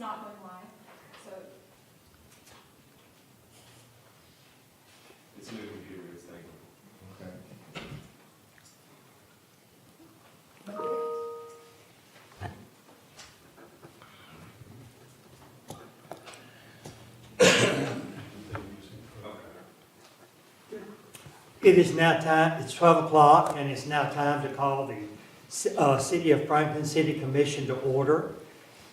not going live, so. It's a new computer, it's thinking. Okay. It is now time, it's 12 o'clock, and it's now time to call the City of Franklin City Commission to order.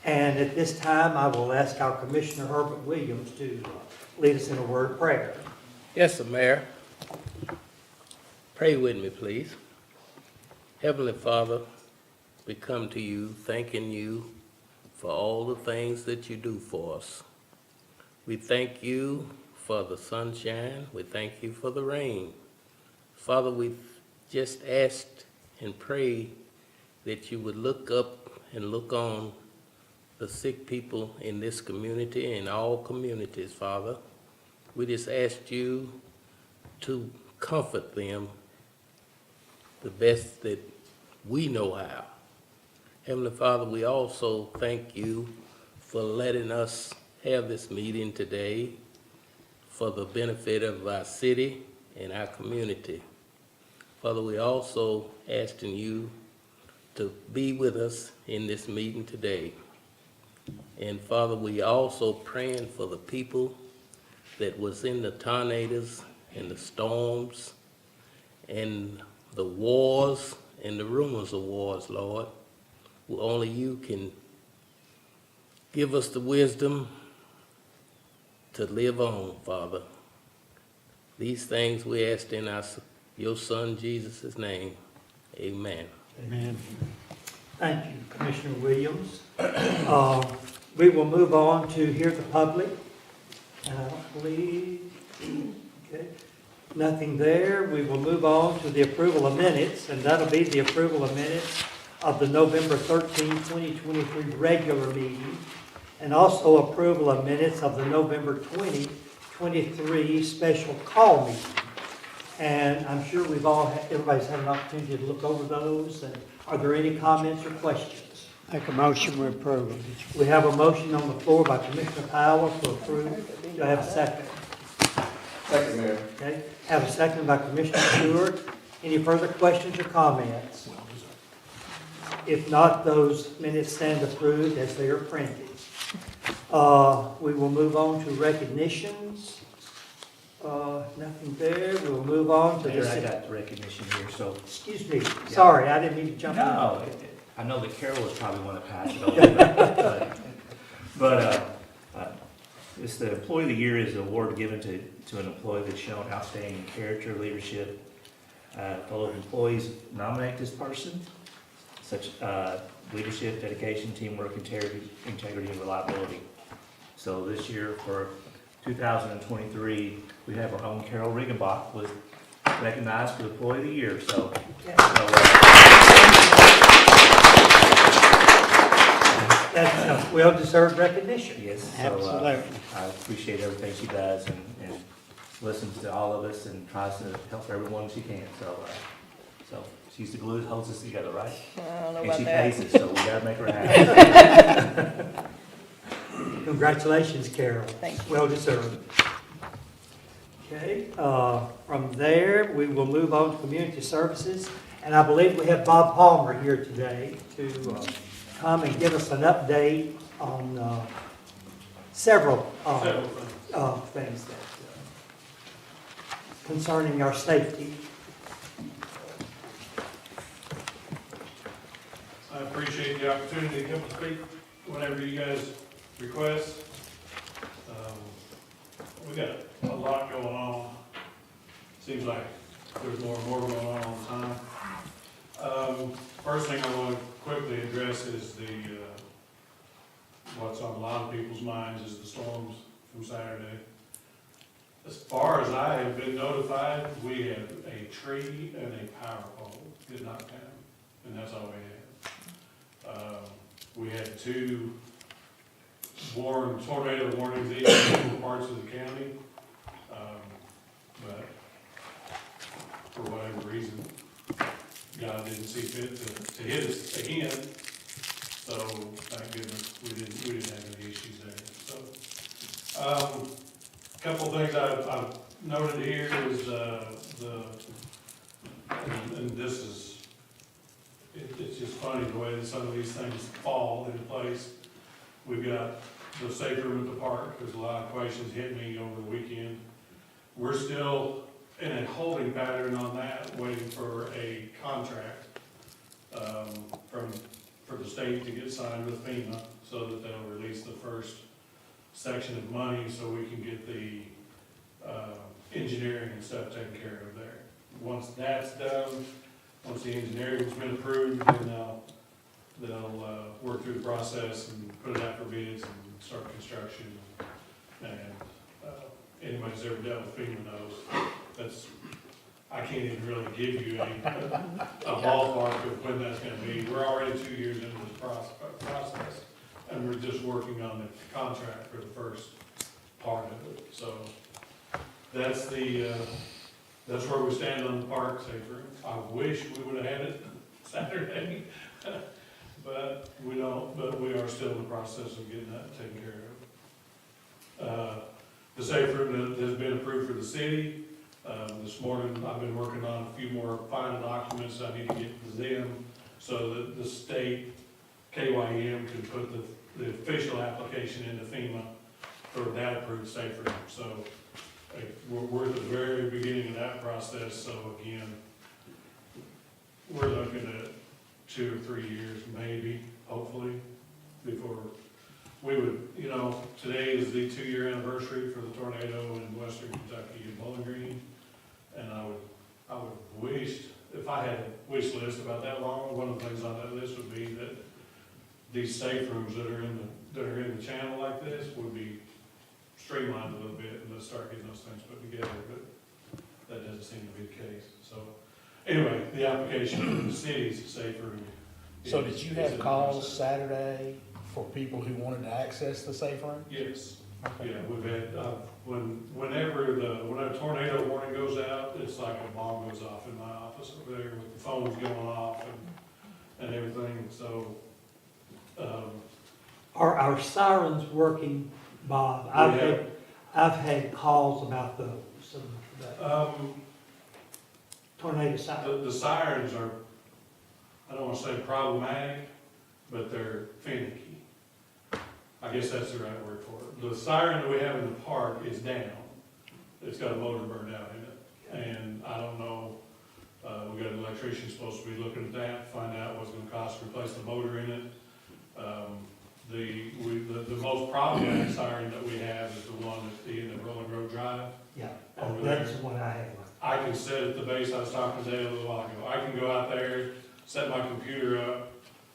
And at this time, I will ask our Commissioner Herbert Williams to lead us in a word of prayer. Yes, sir, Mayor. Pray with me, please. Heavenly Father, we come to you thanking you for all the things that you do for us. We thank you for the sunshine. We thank you for the rain. Father, we just asked and pray that you would look up and look on the sick people in this community and all communities, Father. We just asked you to comfort them the best that we know how. Heavenly Father, we also thank you for letting us have this meeting today for the benefit of our city and our community. Father, we also asking you to be with us in this meeting today. And Father, we also praying for the people that was in the tornadoes and the storms and the wars and the rumors of wars, Lord. Well, only you can give us the wisdom to live on, Father. These things we ask in your Son, Jesus' name. Amen. Amen. Thank you, Commissioner Williams. We will move on to hear the public. And I don't believe, okay, nothing there. We will move on to the approval of minutes, and that'll be the approval of minutes of the November 13, 2023 regular meeting, and also approval of minutes of the November 2023 special call meeting. And I'm sure everybody's had an opportunity to look over those. And are there any comments or questions? Make a motion to approve. We have a motion on the floor by Commissioner Powell to approve. Do I have a second? Second, Mayor. Okay, have a second by Commissioner Stewart. Any further questions or comments? If not, those minutes stand approved as they are printed. We will move on to recognitions. Nothing there. We will move on to Mayor, I the... got the recognition here, so. Excuse me, sorry, I didn't mean to jump in. No, I know that Carol was probably want to pass it over. But it's the Employee of the Year is an award given to an employee that's shown outstanding character, leadership. Fellow employees nominate this person, such leadership, dedication, teamwork, integrity, and reliability. So this year for 2023, we have our own Carol Riggenbach was recognized for the Employee of the Year. So, That's a well-deserved recognition. yes, so Absolutely. I appreciate everything she does and listens to all of us and tries to help everyone she can. So she's the glue that holds us together, right? I don't know And about she that. pays us, so we gotta make her happy. Congratulations, Carol. Thank you. Well deserved. Okay, from there, we will move on to community services. And I believe we have Bob Palmer here today to come and give us an update on several things that concerning our safety. I appreciate the opportunity to come and speak whenever you guys request. We got a lot going on. Seems like there's more and more going on all the time. First thing I want to quickly address is what's on a lot of people's minds is the storms from Saturday. As far as I have been notified, we have a tree and a power pole get knocked down, and that's all we have. We had 2 tornado warnings each in different parts of the county, but for whatever reason, God didn't see fit to hit us again. So thank goodness we didn't have any issues. when some of these things fall into place. We've got the safe room at the park, there's a lot of questions hit me over the weekend. We're still in a holding pattern on that, waiting for a contract, for the state to get signed with FEMA, so that they'll release the first section of money, so we can get the, engineering and stuff taken care of there. Once that's done, once the engineering's been approved, then they'll work through the process and put it out for bids and start construction. And, anybody who's ever dealt with FEMA knows, that's, I can't even really give you a ballpark of when that's gonna be. We're already 2 years into this process, and we're just working on the contract for the first part of it. So, that's that's where we stand on the park safe room. I wish we would've had it Saturday, but we don't, but we are still in the process of getting that taken care of. The safe room that has been approved for the city, this morning I've been working on a few more final documents I need to get to them, so that the state KYM can put the official application into FEMA for that approved safe room. So, we're at the very beginning of that process, so again, we're looking at 2 or 3 years, maybe, hopefully, before we would, today is the 2-year anniversary for the tornado in western Kentucky and Bowling Green. And I would wish, if I had a wish list about that long, one of the things on that list would be that these safe rooms that are in the channel like this would be streamlined a little bit, and let's start getting those things put together, but that doesn't seem to be the case. So, anyway, the application for the city's safe room. So did you have calls Saturday for people who wanted to access the safe room? Yes, Okay. yeah, we've had, whenever a tornado warning goes out, it's like a bomb goes off in my office over there with the phones going off and everything, so, Are our sirens working, Bob? I've had calls about those, tornado sirens. the sirens are, I don't wanna say problematic, but they're finicky. I guess that's the right word for it. The siren that we have in the park is down. It's got a motor burned out in it. And I don't know, we got an electrician supposed to be looking at that, find out what's gonna cost to replace the motor in it. The most problematic siren that we have is the one at the end of Rolling Grove Drive. Yeah, Over that's there. the one I have. I can sit at the base, I was talking today a little while ago, I can go out there, set my computer up,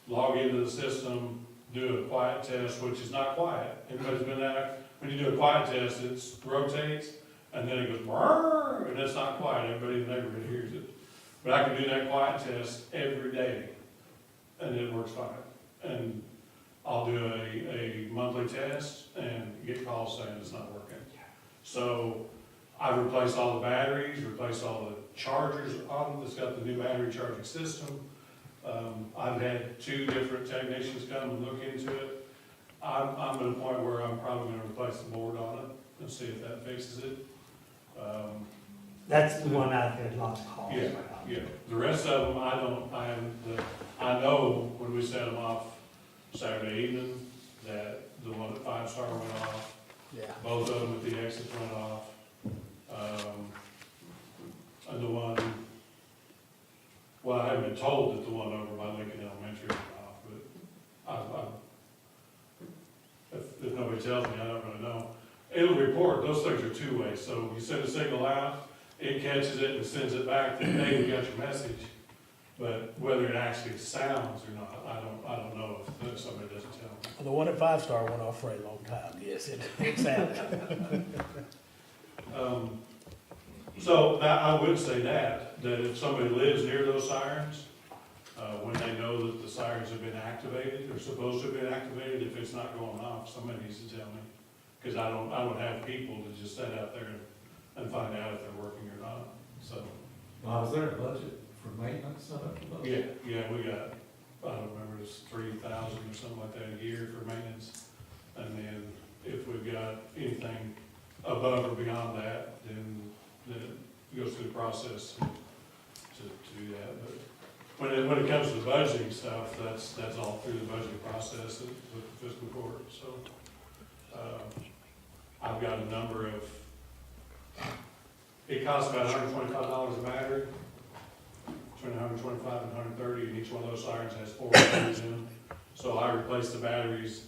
log into the system, do a quiet test, which is not quiet. Everybody's been there, when you do a quiet test, it rotates, and then it goes, brrrr, and it's not quiet, everybody in the neighborhood hears it. But I can do that quiet test every day, and it works fine. And I'll do a monthly test and get calls saying it's not working. So I've replaced all the batteries, replaced all the chargers on, it's got the new battery charging system. I've had 2 different technicians come and look into it. I'm at a point where I'm probably gonna replace the board on it and see if that fixes it. That's the one I've had lots of calls Yeah, about. yeah. The rest of them, I know when we set them off Saturday evening, that the one at 5 Star went off. Yeah. Both of them at the exit went off. And the one, well, I haven't been told that the one over by Lincoln Elementary went off, but if nobody tells me, I don't really know. It'll report, those things are 2-way, so you send a signal out, it catches it and sends it back, that, hey, we got your message. But whether it actually sounds or not, I don't know if somebody doesn't tell me. The one at 5 Star went off for a long time. Yes, it sounded. So I would say that if somebody lives near those sirens, when they know that the sirens have been activated, or supposed to have been activated, if it's not going off, somebody needs to tell me. Because I don't have people to just sit out there and find out if they're working or not, so. Well, is there a budget for maintenance of it? Yeah, we got, I don't remember, it's 3,000 or something like that a year for maintenance. And then if we've got anything above or beyond that, then it goes through the process to do that. But when it comes to the budgeting stuff, that's all through the budgeting process with the fiscal court, so. I've got a number of, it costs about $125 a battery, between 125 and 130, and each one of those sirens has 4 batteries in them. So I replace the batteries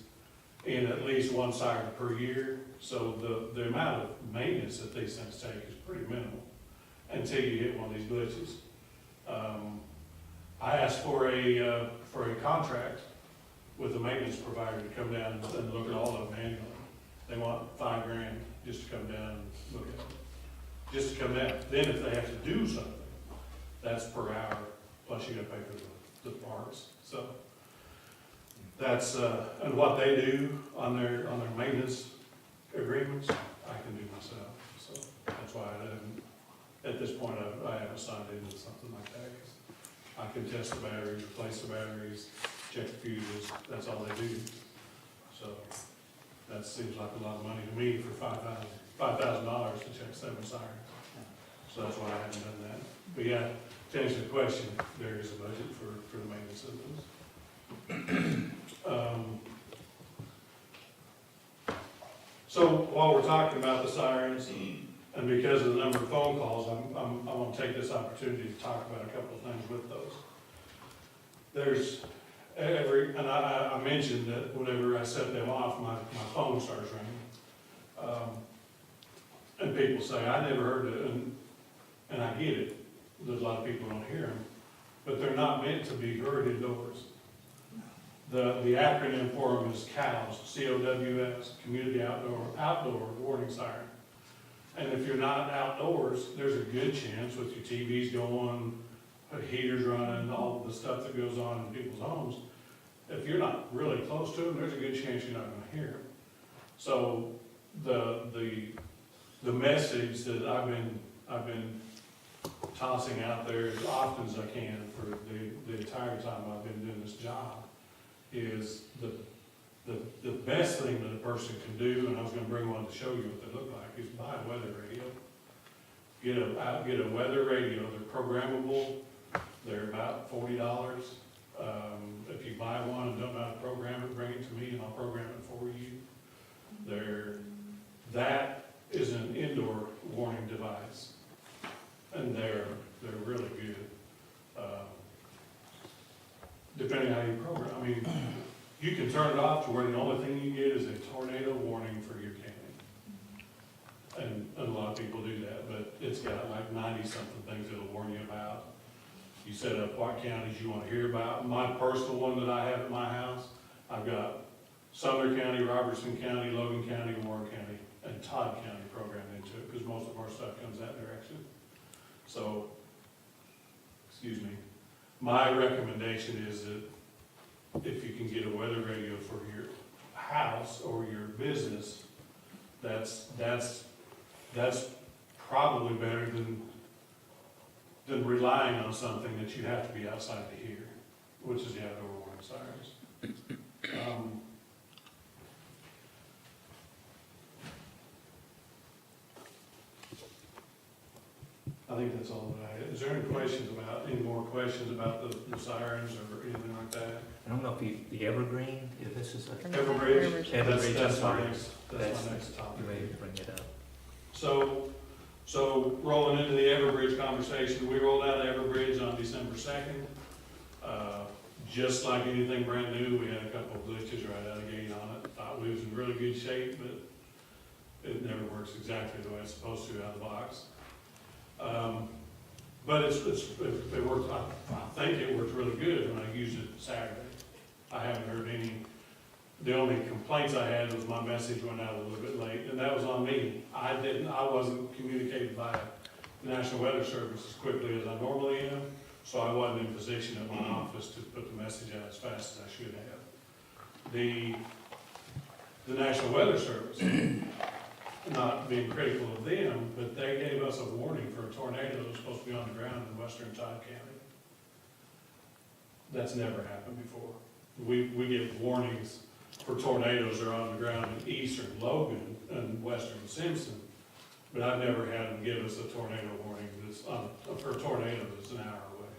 in at least one siren per year, so the amount of maintenance that these things take is pretty minimal until you hit one of these glitches. I asked for a contract with the maintenance provider to come down and look at all of them manually. They want $5,000 just to come down and look at them, just to come down. Then if they have to do something, that's per hour, plus you gotta pay for the parts, so. That's, and what they do on their maintenance agreements, I can do myself, so that's why I didn't, at this point, I haven't signed into something like that, 'cause I can test the batteries, replace the batteries, check the fuses, that's all they do. So, that seems like a lot of money to me for $5,000 to check 7 sirens. So that's why I haven't done that. But yeah, to answer the question, there is a budget for the maintenance of those. So while we're talking about the sirens, and because of the number of phone calls, I want to take this opportunity to talk about a couple of things with those. There's and I mentioned that whenever I set them off, my phone starts ringing. And people say, I never heard it, and I get it. There's a lot of people who don't hear them, but they're not meant to be heard indoors. The acronym for them is COWS, C-O-W-S, Community Outdoor Warning Siren. And if you're not outdoors, there's a good chance with your TVs going, heaters running, all the stuff that goes on in people's homes, if you're not really close to them, there's a good chance you're not gonna hear them. So the message that I've been tossing out there as often as I can for the entire time I've been doing this job is the best thing that a person can do, and I was gonna bring one to show you what they look like, is buy a weather radio. Get a weather radio. They're programmable. They're about $40. If you buy one and don't know how to program it, bring it to me and I'll program it for you. That is an indoor warning device, and they're really good. Depending on how you program, I mean, you can turn it off to where the only thing you get is a tornado warning for your county. And a lot of people do that, but it's got like 90-something things it'll warn you about. You set up what counties you want to hear about. My personal one that I have at my house, I've got Sumner County, Robertson County, Logan County, Warren County, and Todd County programmed into it, because most of our stuff comes that direction. So, excuse me, my recommendation is that if you can get a weather radio for your house or your business, that's probably better than relying on something that you have to be outside to hear, which is the outdoor warning sirens. I think that's all that I had. Is there any more questions about the sirens or anything like that? I don't know if the Evergreen, if this is a. Everbridge? Everbridge, That's my sorry. next, that's my next topic. You may bring it up. So rolling into the Everbridge conversation, we rolled out Everbridge on December 2nd. Just like anything brand new, we had a couple of glitches right out of the gate on it. Thought we was in really good shape, but it never works exactly the way it's supposed to out of the box. But it worked, I think it worked really good when I used it Saturday. I haven't heard any, the only complaints I had was my message went out a little bit late, and that was on me. I wasn't communicated by the National Weather Service as quickly as I normally am, so I wasn't in position at my office to put the message out as fast as I should have. The National Weather Service, not being critical of them, but they gave us a warning for a tornado that was supposed to be on the ground in western Todd County. That's never happened before. We get warnings for tornadoes that are on the ground in eastern Logan and western Simpson, but I've never had them give us a tornado warning that's for a tornado that's an hour away.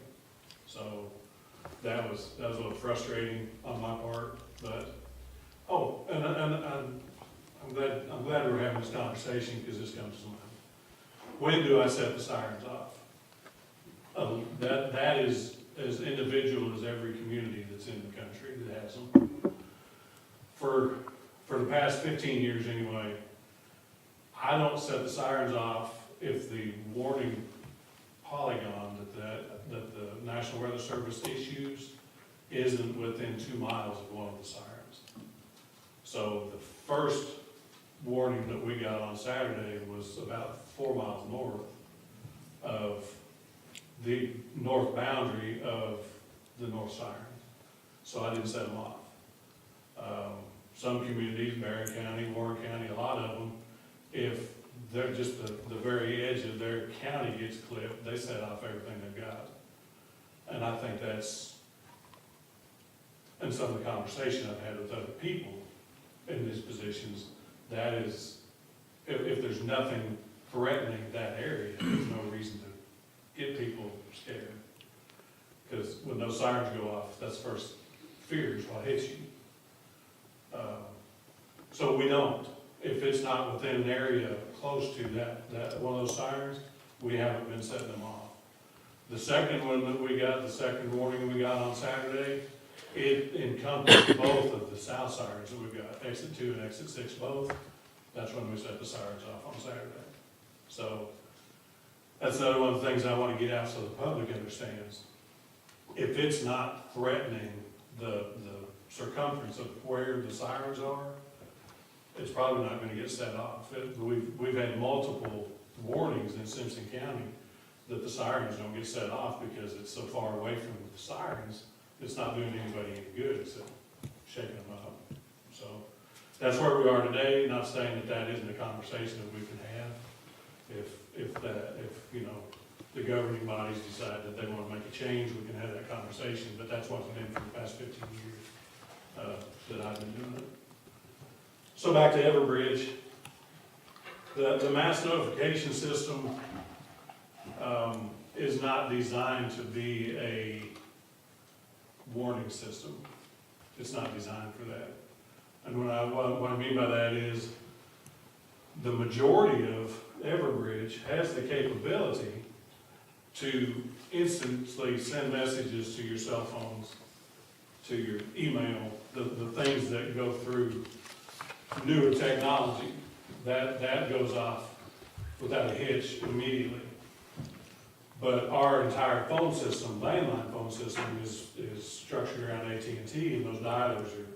So that was a little frustrating on my part, but, oh, and I'm glad we're having this conversation, because this comes to mind. When do I set the sirens off? That is as individual as every community that's in the country that has them. For the past 15 years anyway, I don't set the sirens off if the warning polygon that the National Weather Service issues isn't within 2 miles of one of the sirens. So the first warning that we got on Saturday was about 4 miles north of the north boundary of the north sirens. So I didn't set them off. Some communities, Barron County, Warren County, a lot of them, if they're just the very edge of their county gets clipped, they set off everything they've got. And I think that's, and some of the conversation I've had with other people in these positions, that is, if there's nothing threatening that area, there's no reason to get people scared. Because when those sirens go off, that's first fear is what hits you. So we don't. If it's not within an area close to that one of those sirens, we haven't been setting them off. The second one that we got, the second warning we got on Saturday, it encompassed both of the south sirens that we've got, exit 2 and exit 6 both. That's when we set the sirens off on Saturday. So that's another one of the things I want to get out so the public understands. If it's not threatening the circumference of where the sirens are, it's probably not going to get set off. We've had multiple warnings in Simpson County that the sirens don't get set off because it's so far away from the sirens, it's not doing anybody any good except shaking them up. So that's where we are today. Not saying that that isn't a conversation that we can have. If you know, the governing bodies decide that they want to make a change, we can have that conversation. But that's what's been for the past 15 years that I've been doing it. So back to Everbridge. The mass notification system is not designed to be a warning system. It's not designed for that. And what I mean by that is the majority of Everbridge has the capability to instantly send messages to your cell phones, to your email, the things that go through newer technology. That goes off without a hitch immediately. But our entire phone system, landline phone system, is structured around AT&T, and those dialers are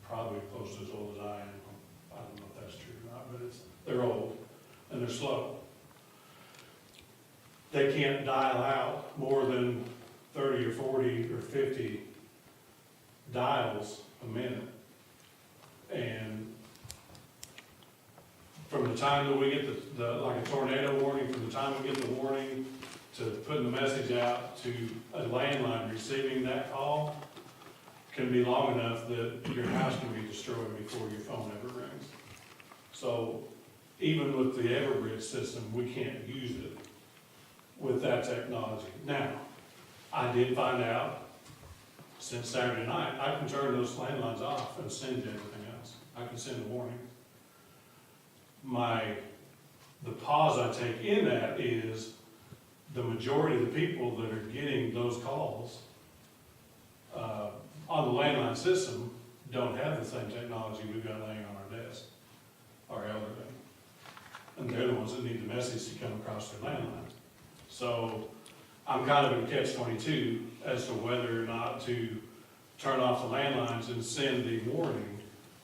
probably close to as old as I am. I don't know if that's true or not, but they're old and they're slow. They can't dial out more than 30 or 40 or 50 dials a minute. And from the time that we get like a tornado warning, from the time we get the warning to putting the message out to a landline receiving that call can be long enough that your house can be destroyed before your phone ever rings. So even with the Everbridge system, we can't use it with that technology. Now, I did find out since Saturday night, I can turn those landlines off and send everything else. I can send a warning. The pause I take in that is the majority of the people that are getting those calls on the landline system don't have the same technology we've got laying on our desk, our elderly. And they're the ones that need the message to come across their landline. So I'm kind of in a catch-22 as to whether or not to turn off the landlines and send the warning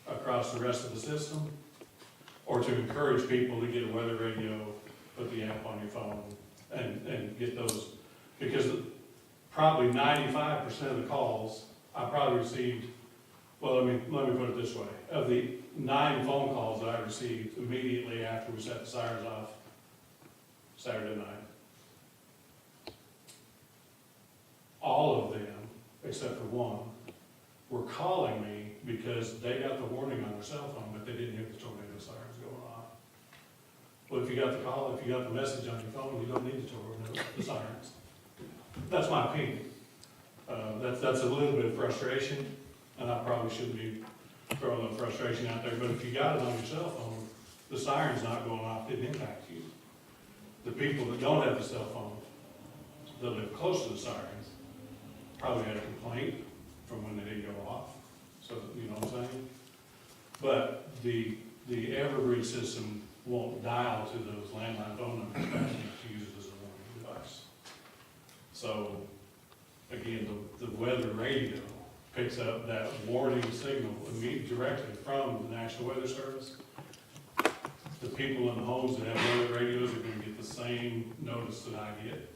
across the rest of the system, or to encourage people to get a weather radio, put the app on your phone, and get those, because probably 95% of the calls I probably received, well, let me put it this way, of the 9 phone calls that I received immediately after we set the sirens off Saturday night, all of them, except for one, were calling me because they got the warning on their cell phone, but they didn't hear the tornado sirens going off. Well, if you got the call, if you got the message on your phone, you don't need the sirens. That's my opinion. That's a little bit of frustration, and I probably shouldn't be throwing the frustration out there, but if you got it on your cell phone, the siren's not going off, didn't impact you. The people that don't have the cell phone, that live close to the sirens, probably had a complaint from when they didn't go off, so, you know what I'm saying? But the Everbridge system won't dial to those landline phone numbers fast enough to use it as a warning device. So, again, the weather radio picks up that warning signal immediately directly from the National Weather Service. The people in the homes that have weather radios are gonna get the same notice that I get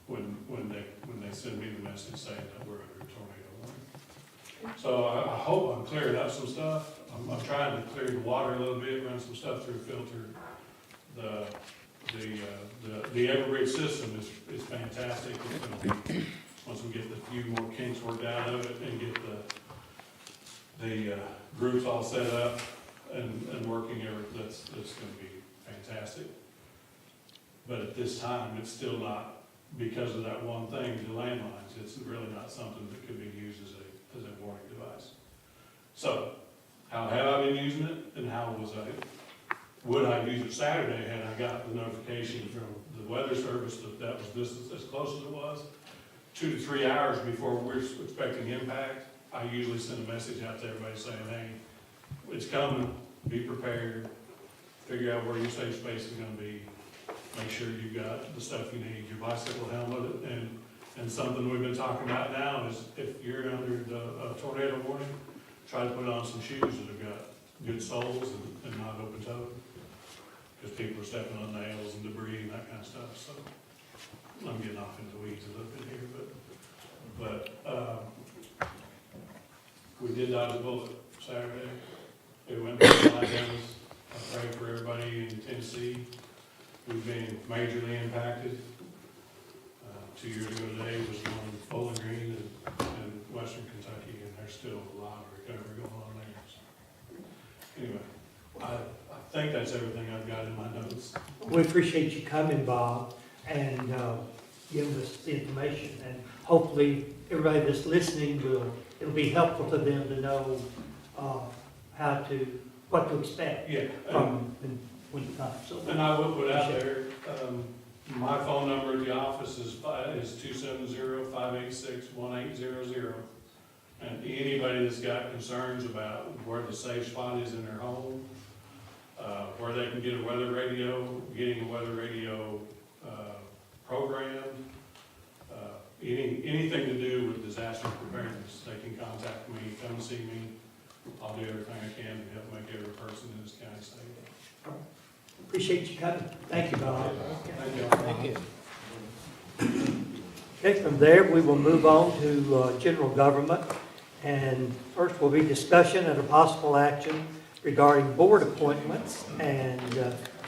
when they send me the message saying that we're under a tornado warning. So I hope I'm clearing up some stuff. I'm trying to clear the water a little bit, run some stuff through filter. The Everbridge system is fantastic. It's gonna be, once we get the few more kinks worked out of it and get the groups all set up and working, that's gonna be fantastic. But at this time, it's still not, because of that one thing, the landlines, it's really not something that could be used as a warning device. So, how have I been using it, and would I use it Saturday had I got the notification from the weather service that was this as close as it was? 2 to 3 hours before we're expecting impact, I usually send a message out to everybody saying, hey, it's coming, be prepared, figure out where your safe space is gonna be, make sure you've got the stuff you need, your bicycle helmet, and something we've been talking about now is if you're under the tornado warning, try to put on some shoes that have got good soles and not open toed, because people are stepping on nails and debris and that kind of stuff, so. I'm getting off into the weeds a little bit here, but we did dodge a bullet Saturday. It went to the Alabama's. I pray for everybody in Tennessee who's been majorly impacted. 2 years ago today was one in Bowling Green and Western Kentucky, and there's still a lot of recovery going on there. So, anyway, I think that's everything I've got in my notes. We appreciate you coming, Bob, and giving us the information. And hopefully, everybody that's listening it'll be helpful to them to know what to expect Yeah. from when you come. So, And I will put out there, my phone number at the office is 270-586-1800. And anybody that's got concerns about where the safe spot is in their home, where they can get a weather radio, getting a weather radio program, anything to do with disaster preparedness, they can contact me, come see me. I'll do everything I can to help make every person in this county safe. appreciate you coming. Thank you, Bob. Thank you. Thank you. Okay, from there, we will move on to general government. And first will be discussion and a possible action regarding board appointments. And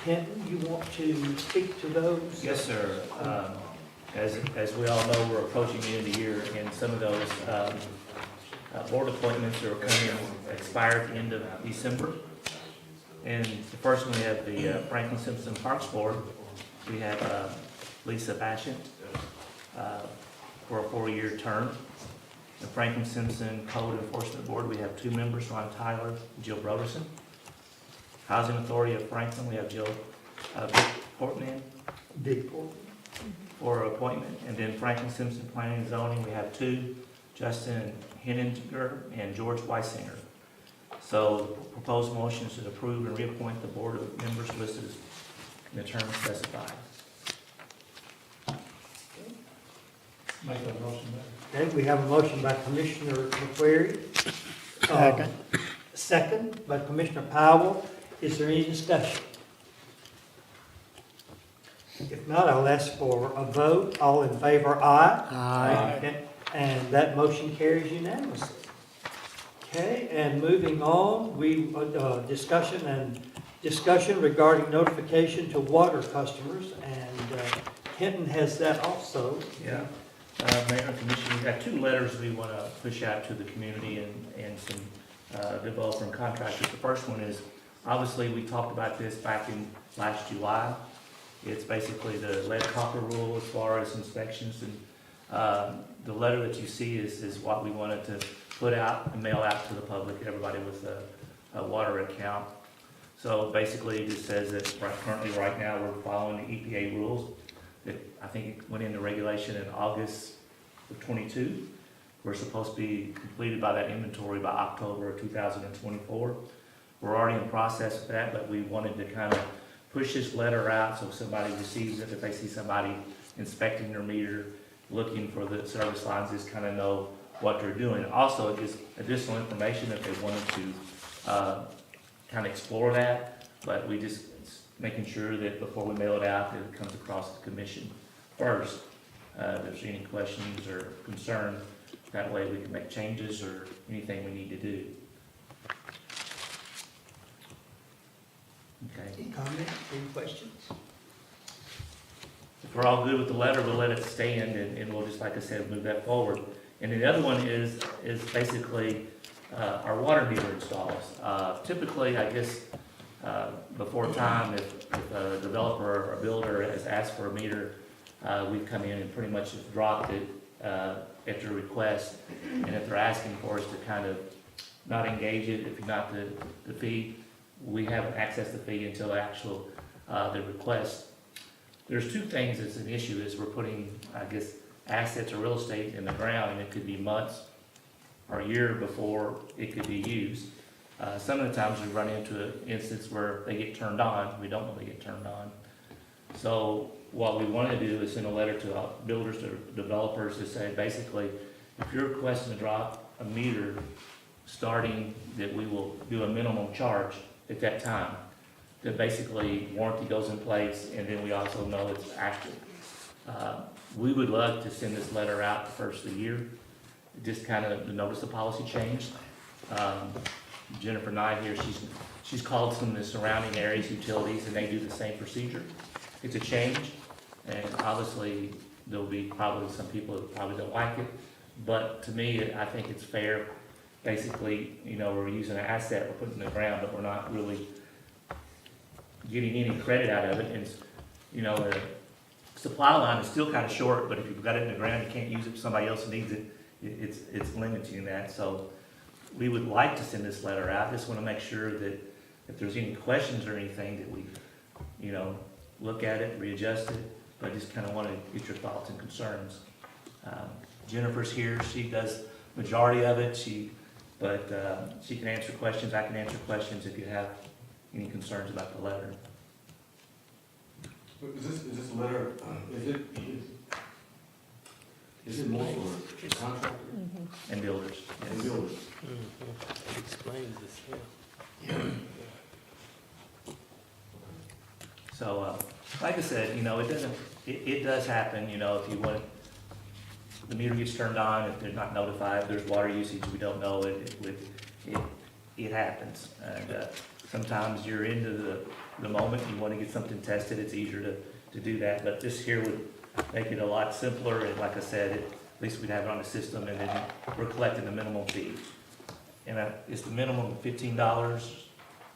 Kenton, you want to speak to those? Yes, sir. As we all know, we're approaching the end of the year, and some of those board appointments are coming, expire at the end of December. And the first one, we have the Franklin Simpson Parks Board. We have Lisa Bashant for a 4-year term. The Franklin Simpson Code Enforcement Board, we have 2 members, Ron Tyler, Jill Broderson. Housing Authority of Franklin, we have Jill Portman Big board. for appointment. And then Franklin Simpson Planning and Zoning, we have 2, Justin Henninger and George Weisinger. So proposed motion is to approve and reappoint the board of members listed in the term specified. Make that motion there. Okay, we have a motion by Commissioner McQuarrie. Second. Second by Commissioner Powell. Is there any discussion? If not, I'll ask for a vote. All in favor, aye. Aye. Okay, and that motion carries unanimously. Okay, and moving on, we, discussion regarding notification to water customers, and Kenton has that also. Yeah. Mayor and Commission, we've got 2 letters we want to push out to the community and some developer and contractors. The first one is, obviously, we talked about this back in last July. It's basically the lead copper rule as far as inspections and The letter that you see is what we wanted to put out and mail out to the public, everybody with a water account. So basically, it just says that currently, right now, we're following the EPA rules. That I think it went into regulation in August of '22. We're supposed to be completed by that inventory by October of 2024. We're already in process of that, but we wanted to kind of push this letter out so if somebody receives it, if they see somebody inspecting their meter, looking for the service lines, just kind of know what they're doing. Also, it gives additional information if they wanted to kind of explore that, but we just making sure that before we mail it out, that it comes across the commission first. If there's any questions or concerns, that way we can make changes or anything we need to do. Okay. Any comments, any questions? If we're all good with the letter, we'll let it stand and we'll just, like I said, move that forward. And the other one is basically our water meter installs. Typically, I guess, before time, if a developer or builder has asked for a meter, we've come in and pretty much just dropped it at their request. And if they're asking for us to kind of not engage it, if not the fee, we haven't accessed the fee until actual, the request. There's two things that's an issue, is we're putting, I guess, assets or real estate in the ground, and it could be months or a year before it could be used. Some of the times we run into an instance where they get turned on, we don't know they get turned on. So what we want to do is send a letter to builders, to developers, to say, basically, if you're requesting to drop a meter, starting that we will do a minimum charge at that time. That basically warranty goes in place, and then we also know it's active. We would love to send this letter out the first of the year, just kind of to notice the policy change. Jennifer Knight here, she's called some of the surrounding areas, utilities, and they do the same procedure. It's a change, and obviously, there'll be probably some people that probably don't like it, but to me, I think it's fair. Basically, we're using an asset, we're putting in the ground, but we're not really getting any credit out of it. And, the supply line is still kind of short, but if you've got it in the ground, you can't use it if somebody else needs it, it's limiting that. So we would like to send this letter out. Just want to make sure that if there's any questions or anything, that we, look at it, readjust it, but just kind of want to get your thoughts and concerns. Jennifer's here, she does majority of it, she can answer questions, I can answer questions if you have any concerns about the letter. Is this a letter, is it more for contractors And builders. and builders? It explains this, yeah. So, like I said, it does happen, if you want, the meter gets turned on, if they're not notified, there's water usage, we don't know it happens. And, sometimes you're into the moment, you want to get something tested, it's easier to do that, but this here would make it a lot simpler, and like I said, at least we'd have it on the system, and then we're collecting the minimum fee. And it's the minimum $15,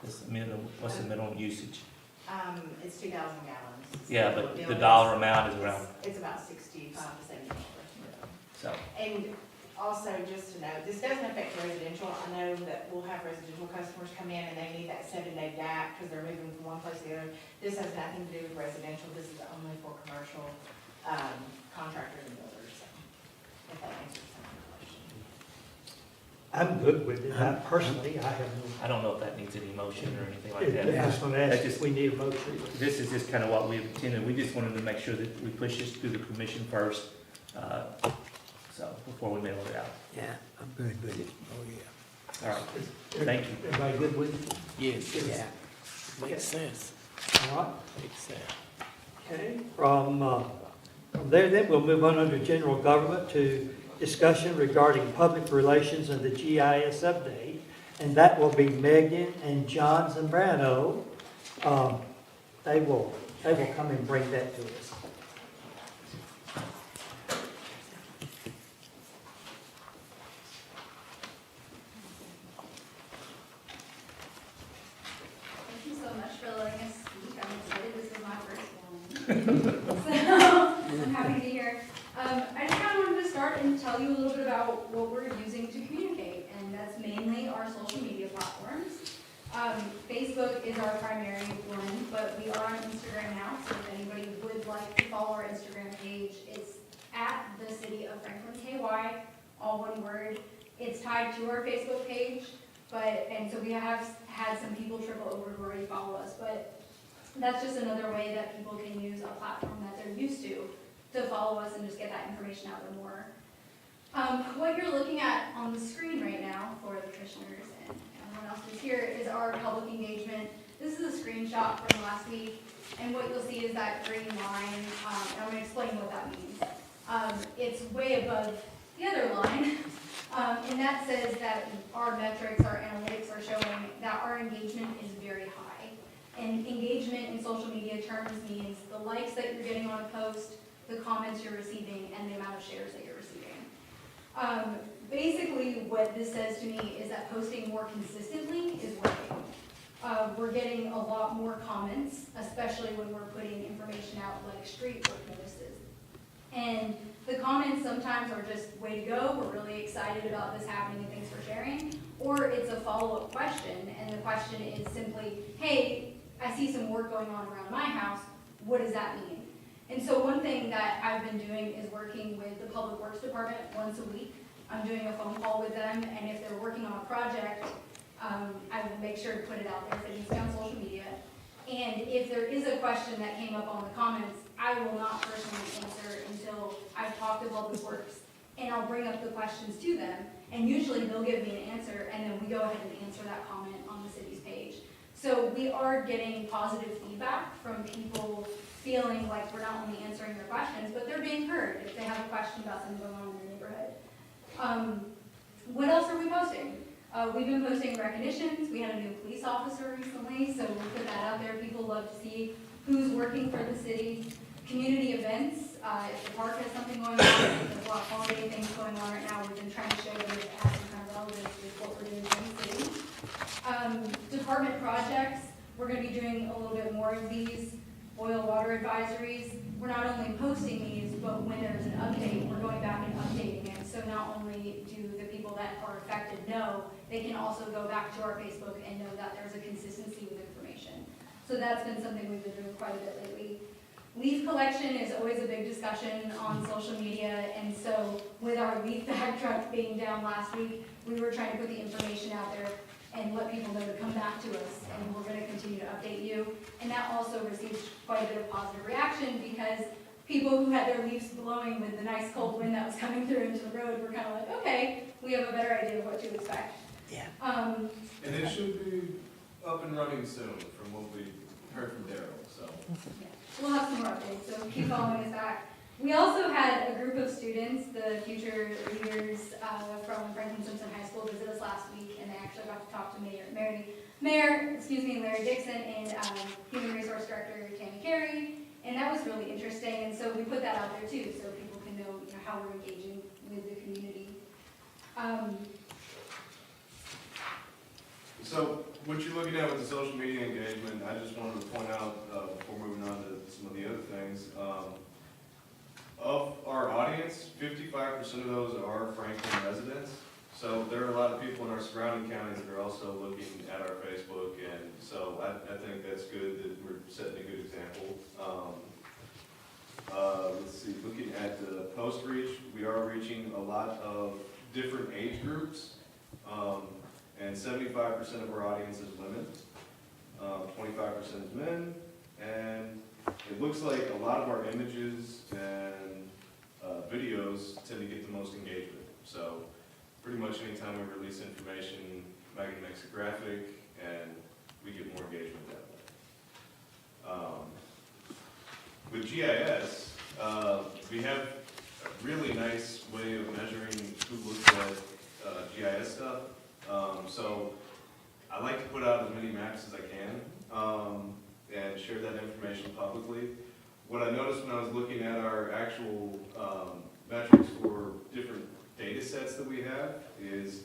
what's the minimum usage? It's 2,000 gallons. Yeah, but the dollar amount is around, It's about $65 to $70. so, And also, just to note, this doesn't affect residential. I know that we'll have residential customers come in and they need that 7-day gap because they're moving from one place to the other. This has nothing to do with residential. This is only for commercial contractors and builders. So, if that answers some of your question. I'm good with it. Personally, I have no. I don't know if that needs any motion or anything like that. I was going to That's ask just- if we need a motion. This is just kind of what we intended, we just wanted to make sure that we push this through the commission first, so, before we mail it out. Yeah, I'm good with it. Oh, yeah. All right, thank you. Everybody good with it? Yes, Yeah. yes. Makes sense, All right. makes sense. Okay, from there then, we'll move on under general government to discussion regarding public relations and the GIS update. And that will be Megan and John Zambrano. They will come and bring that to us. Thank you so much for letting us speak. I'm excited. This is my first one. So, I'm happy to be here. I just kind of tell you a little bit about what we're using to communicate, and that's mainly our social media platforms. Facebook is our primary one, but we are on Instagram now, so if anybody would like to follow our Instagram page, it's at the City of Franklin KY, all one word. It's tied to our Facebook page, and so we have had some people trickle over who already follow us, but that's just another way that people can use a platform that they're used to follow us and just get that information out there more. What you're looking at on the screen right now for the commissioners and everyone else who's here is our public engagement. This is a screenshot from last week, and what you'll see is that green line, and I'm going to explain what that means. It's way above the other line, and that says that our metrics, our analytics are showing that our engagement is very high. And engagement in social media terms means the likes that you're getting on a post, the comments you're receiving, and the amount of shares that you're receiving. Basically, what this says to me is that posting more consistently is working. We're getting a lot more comments, especially when we're putting information out like street work notices. And the comments sometimes are just, way to go, we're really excited about this happening and thanks for sharing. Or it's a follow-up question, and the question is simply, hey, I see some work going on around my house, what does that mean? And so one thing that I've been doing is working with the Public Works Department once a week. I'm doing a phone call with them, and if they're working on a project, I will make sure to put it out there if it needs to be on social media. And if there is a question that came up on the comments, I will not personally answer until I've talked to Public Works, and I'll bring up the questions to them, and usually they'll give me an answer, and then we go ahead and answer that comment on the city's page. So we are getting positive feedback from people feeling like we're not only answering their questions, but they're being heard if they have a question about something going on in their neighborhood. What else are we posting? We've been posting recognitions. We had a new police officer recently, so we put that out there. People love to see who's working for the city. Community events, if the park has something going on, if there's a lot of holiday things going on right now, we've been trying to show them that it has some kind of relevance with what we're doing in the city. Department projects, we're going to be doing a little bit more of these. Boil water advisories, we're not only posting these, but when there's an update, we're going back and updating it. So not only do the people that are affected know, they can also go back to our Facebook and know that there's a consistency with information. So that's been something we've been doing quite a bit lately. Leaf collection is always a big discussion on social media, and so with our leaf bag truck being down last week, we were trying to put the information out there and let people know to come back to us, and we're going to continue to update you. And that also received quite a bit of positive reaction because people who had their leaves blowing with the nice cold wind that was coming through into the road were kind of like, okay, we have a better idea of what to expect. Yeah. And it should be up and running soon, from what we heard from Daryl, so. Yeah. We'll have some more updates, so keep following us back. We also had a group of students, the future leaders from Franklin Simpson High School, visit us last week, and they actually got to talk to Larry Dixon and Human Resource Director Tammy Carey, and that was really interesting. And so we put that out there too, so people can know, how we're engaging with the community. So what you're looking at with the social media engagement, I just wanted to point out, before moving on to some of the other things, of our audience, 55% of those are Franklin residents. So there are a lot of people in our surrounding counties that are also looking at our Facebook, and so I think that's good that we're setting a good example. Let's see, looking at the post reach, we are reaching a lot of different age groups, and 75% of our audience is women, 25% is men, and it looks like a lot of our images and videos tend to get the most engagement. So pretty much anytime we release information, Megan makes a graphic, and we get more engagement that way. With GIS, we have a really nice way of measuring who looks at GIS stuff. So I like to put out as many maps as I can and share that information publicly. What I noticed when I was looking at our actual metrics for different data sets that we have is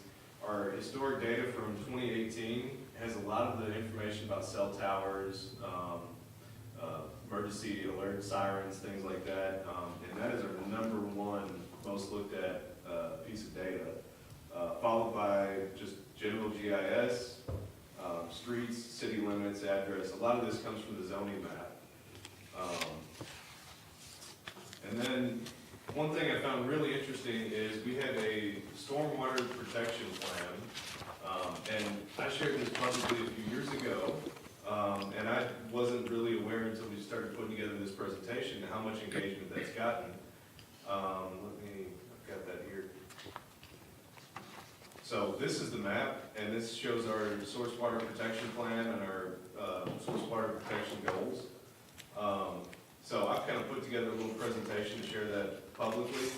our historic data from 2018 has a lot of the information about cell towers, emergency alert sirens, things like that. And that is our #1 most looked at piece of data, followed by just general GIS, streets, city limits, address. A lot of this comes from the zoning map. And then, one thing I found really interesting is we have a stormwater protection plan, and I shared this publicly a few years ago, and I wasn't really aware until we started putting together this presentation how much engagement that's gotten. I've got that here. So this is the map, and this shows our source water protection plan and our source water protection goals. So I've kind of put together a little presentation to share that publicly,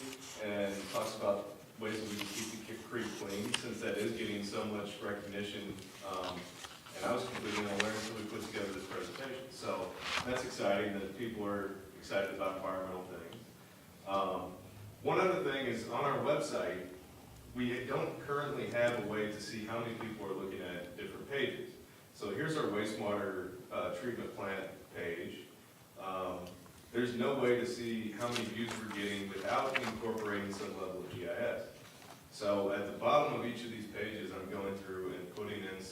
and talks about ways that we can keep the creek clean, since that is getting so much recognition. And I was completely unaware until we put together this presentation. So that's exciting that people are excited about environmental things. One other thing is, on our website, we don't currently have a way to see how many people are looking at different pages. So here's our wastewater treatment plant page. There's no way to see how many views we're getting without incorporating some level of GIS. So at the bottom of each of these pages, I'm going through and putting in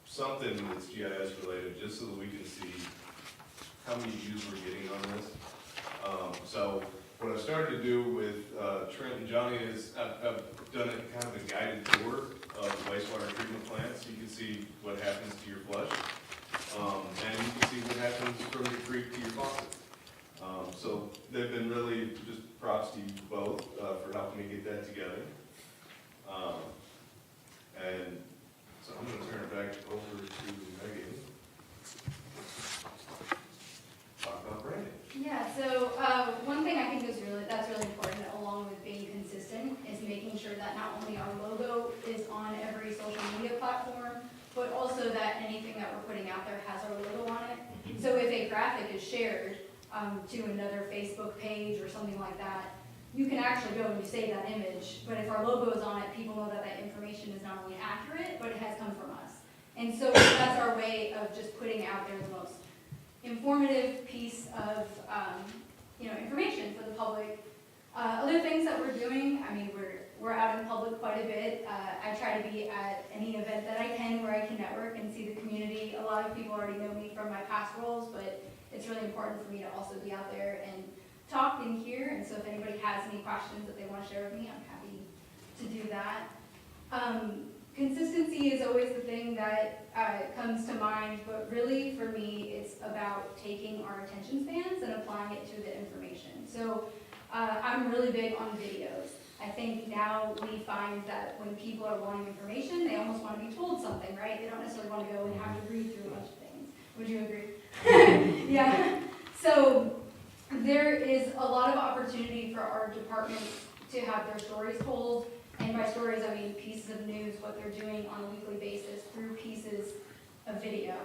something that's GIS related, just so that we can see how many views we're getting on this. So what I've started to do with Trent and Johnny is I've done a kind of a guided tour of the wastewater treatment plant, so you can see what happens to your flush, and you can see what happens from your creek to your faucet. So they've been really, just props to you both for helping me get that together. And so I'm going to turn it back over to Megan. Talk about branding. Yeah, so one thing I think that's really important, along with being consistent, is making sure that not only our logo is on every social media platform, but also that anything that we're putting out there has our logo on it. So if a graphic is shared to another Facebook page or something like that, you can actually go and save that image, but if our logo is on it, people know that that information is not only accurate, but it has come from us. And so that's our way of just putting out there the most informative piece of information for the public. Other things that we're doing, I mean, we're out in public quite a bit. I try to be at any event that I can where I can network and see the community. A lot of people already know me from my past roles, but it's really important for me to also be out there and talk and hear. And so if anybody has any questions that they want to share with me, I'm happy to do that. Consistency is always the thing that comes to mind, but really for me, it's about taking our attention spans and applying it to the information. So I'm really big on videos. I think now we find that when people are wanting information, they almost want to be told something, right? They don't necessarily want to go and have to read through a bunch of things. Would you agree? Yeah. So there is a lot of opportunity for our departments to have their stories told. And by stories, I mean pieces of news, what they're doing on a weekly basis through pieces of video.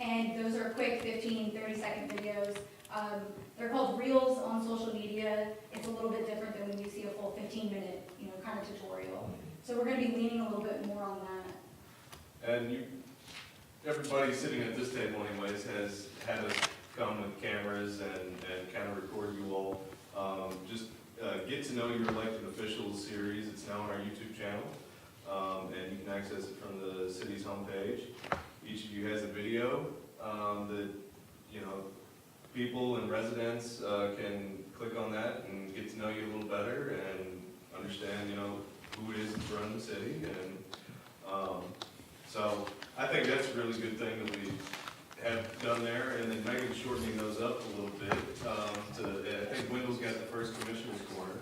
And those are quick 15, 30-second videos. They're called Reels on social media. It's a little bit different than when you see a full 15-minute, kind of tutorial. So we're going to be leaning a little bit more on that. And everybody sitting at this table anyways has had us come with cameras and kind of record you all. Get to Know Your Elected Officials series. It's now on our YouTube channel, and you can access it from the city's homepage. Each of you has a video that, people and residents can click on that and get to know you a little better and understand, who it is that's running the city. And so I think that's a really good thing that we have done there. And then Megan's shortening those up a little bit. I think Wendell's got the first commissioner's corner.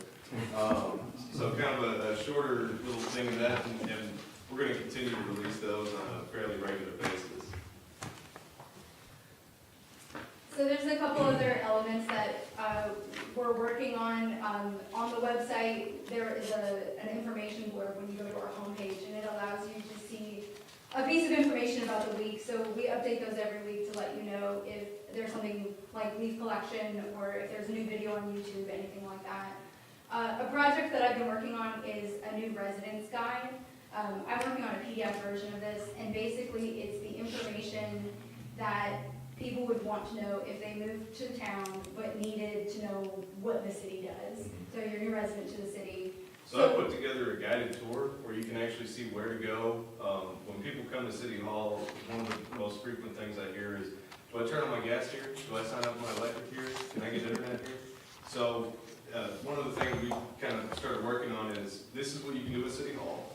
So kind of a shorter little thing of that, and we're going to continue to release those on a fairly regular basis. So there's a couple other elements that we're working on. On the website, there is an information board when you go to our homepage, and it allows you to see a piece of information about the week. So we update those every week to let you know if there's something like leaf collection or if there's a new video on YouTube, anything like that. A project that I've been working on is a new residence guide. I'm working on a PDF version of this, and basically it's the information that people would want to know if they moved to town but needed to know what the city does. So you're a new resident to the city. So I put together a guided tour where you can actually see where to go. When people come to City Hall, one of the most frequent things I hear is, do I turn on my gas here? Do I sign up for my electric here? Can I get internet here? So, one of the things we kind of started working on is, this is what you can do at City Hall.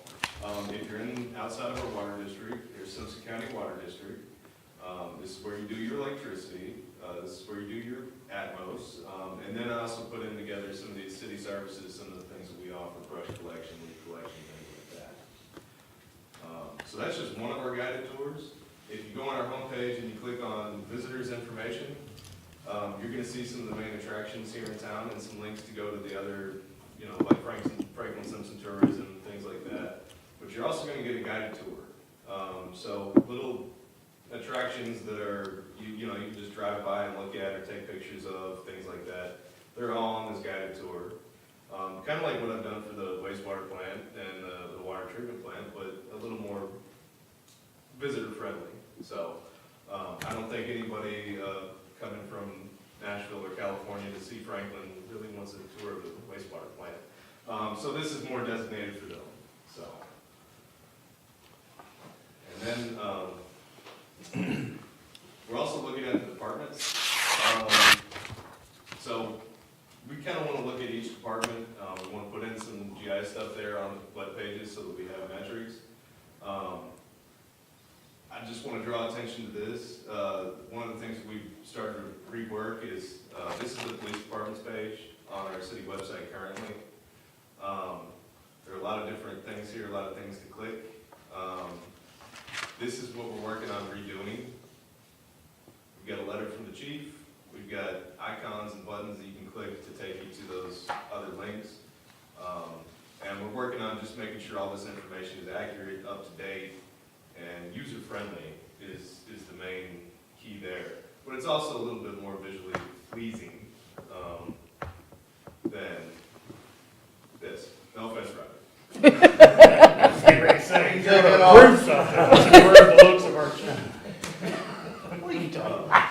If you're outside of our water district, there's Simpson County Water District. This is where you do your electricity. This is where you do your Atmos. And then I also put in together some of these city services, some of the things that we offer, brush collection, leaf collection, things like that. So that's just one of our guided tours. If you go on our homepage and you click on visitors information, you're gonna see some of the main attractions here in town and some links to go to the other, you know, like Franklin Simpson Tourism, things like that. But you're also gonna get a guided tour. So little attractions that are, you know, you can just drive by and look at or take pictures of, things like that. They're all on this guided tour. Kind of like what I've done for the wastewater plant and the water treatment plant, but a little more visitor friendly. So I don't think anybody coming from Nashville or California to see Franklin really wants a tour of the wastewater plant. So this is more designated for them. So, and then we're also looking at the departments. So we kind of want to look at each department. We want to put in some GI stuff there on the web pages so that we have metrics. I just want to draw attention to this. One of the things we've started to rework is, this is the police department's page on our city website currently. There are a lot of different things here, a lot of things to click. This is what we're working on redoing. We've got a letter from the chief. We've got icons and buttons that you can click to take you to those other links. And we're working on just making sure all this information is accurate, up to date, and user-friendly is the main key there. But it's also a little bit more visually pleasing than this. No offense, Roger. Saying you're gonna approve something. We're the looks of our. What are you talking about?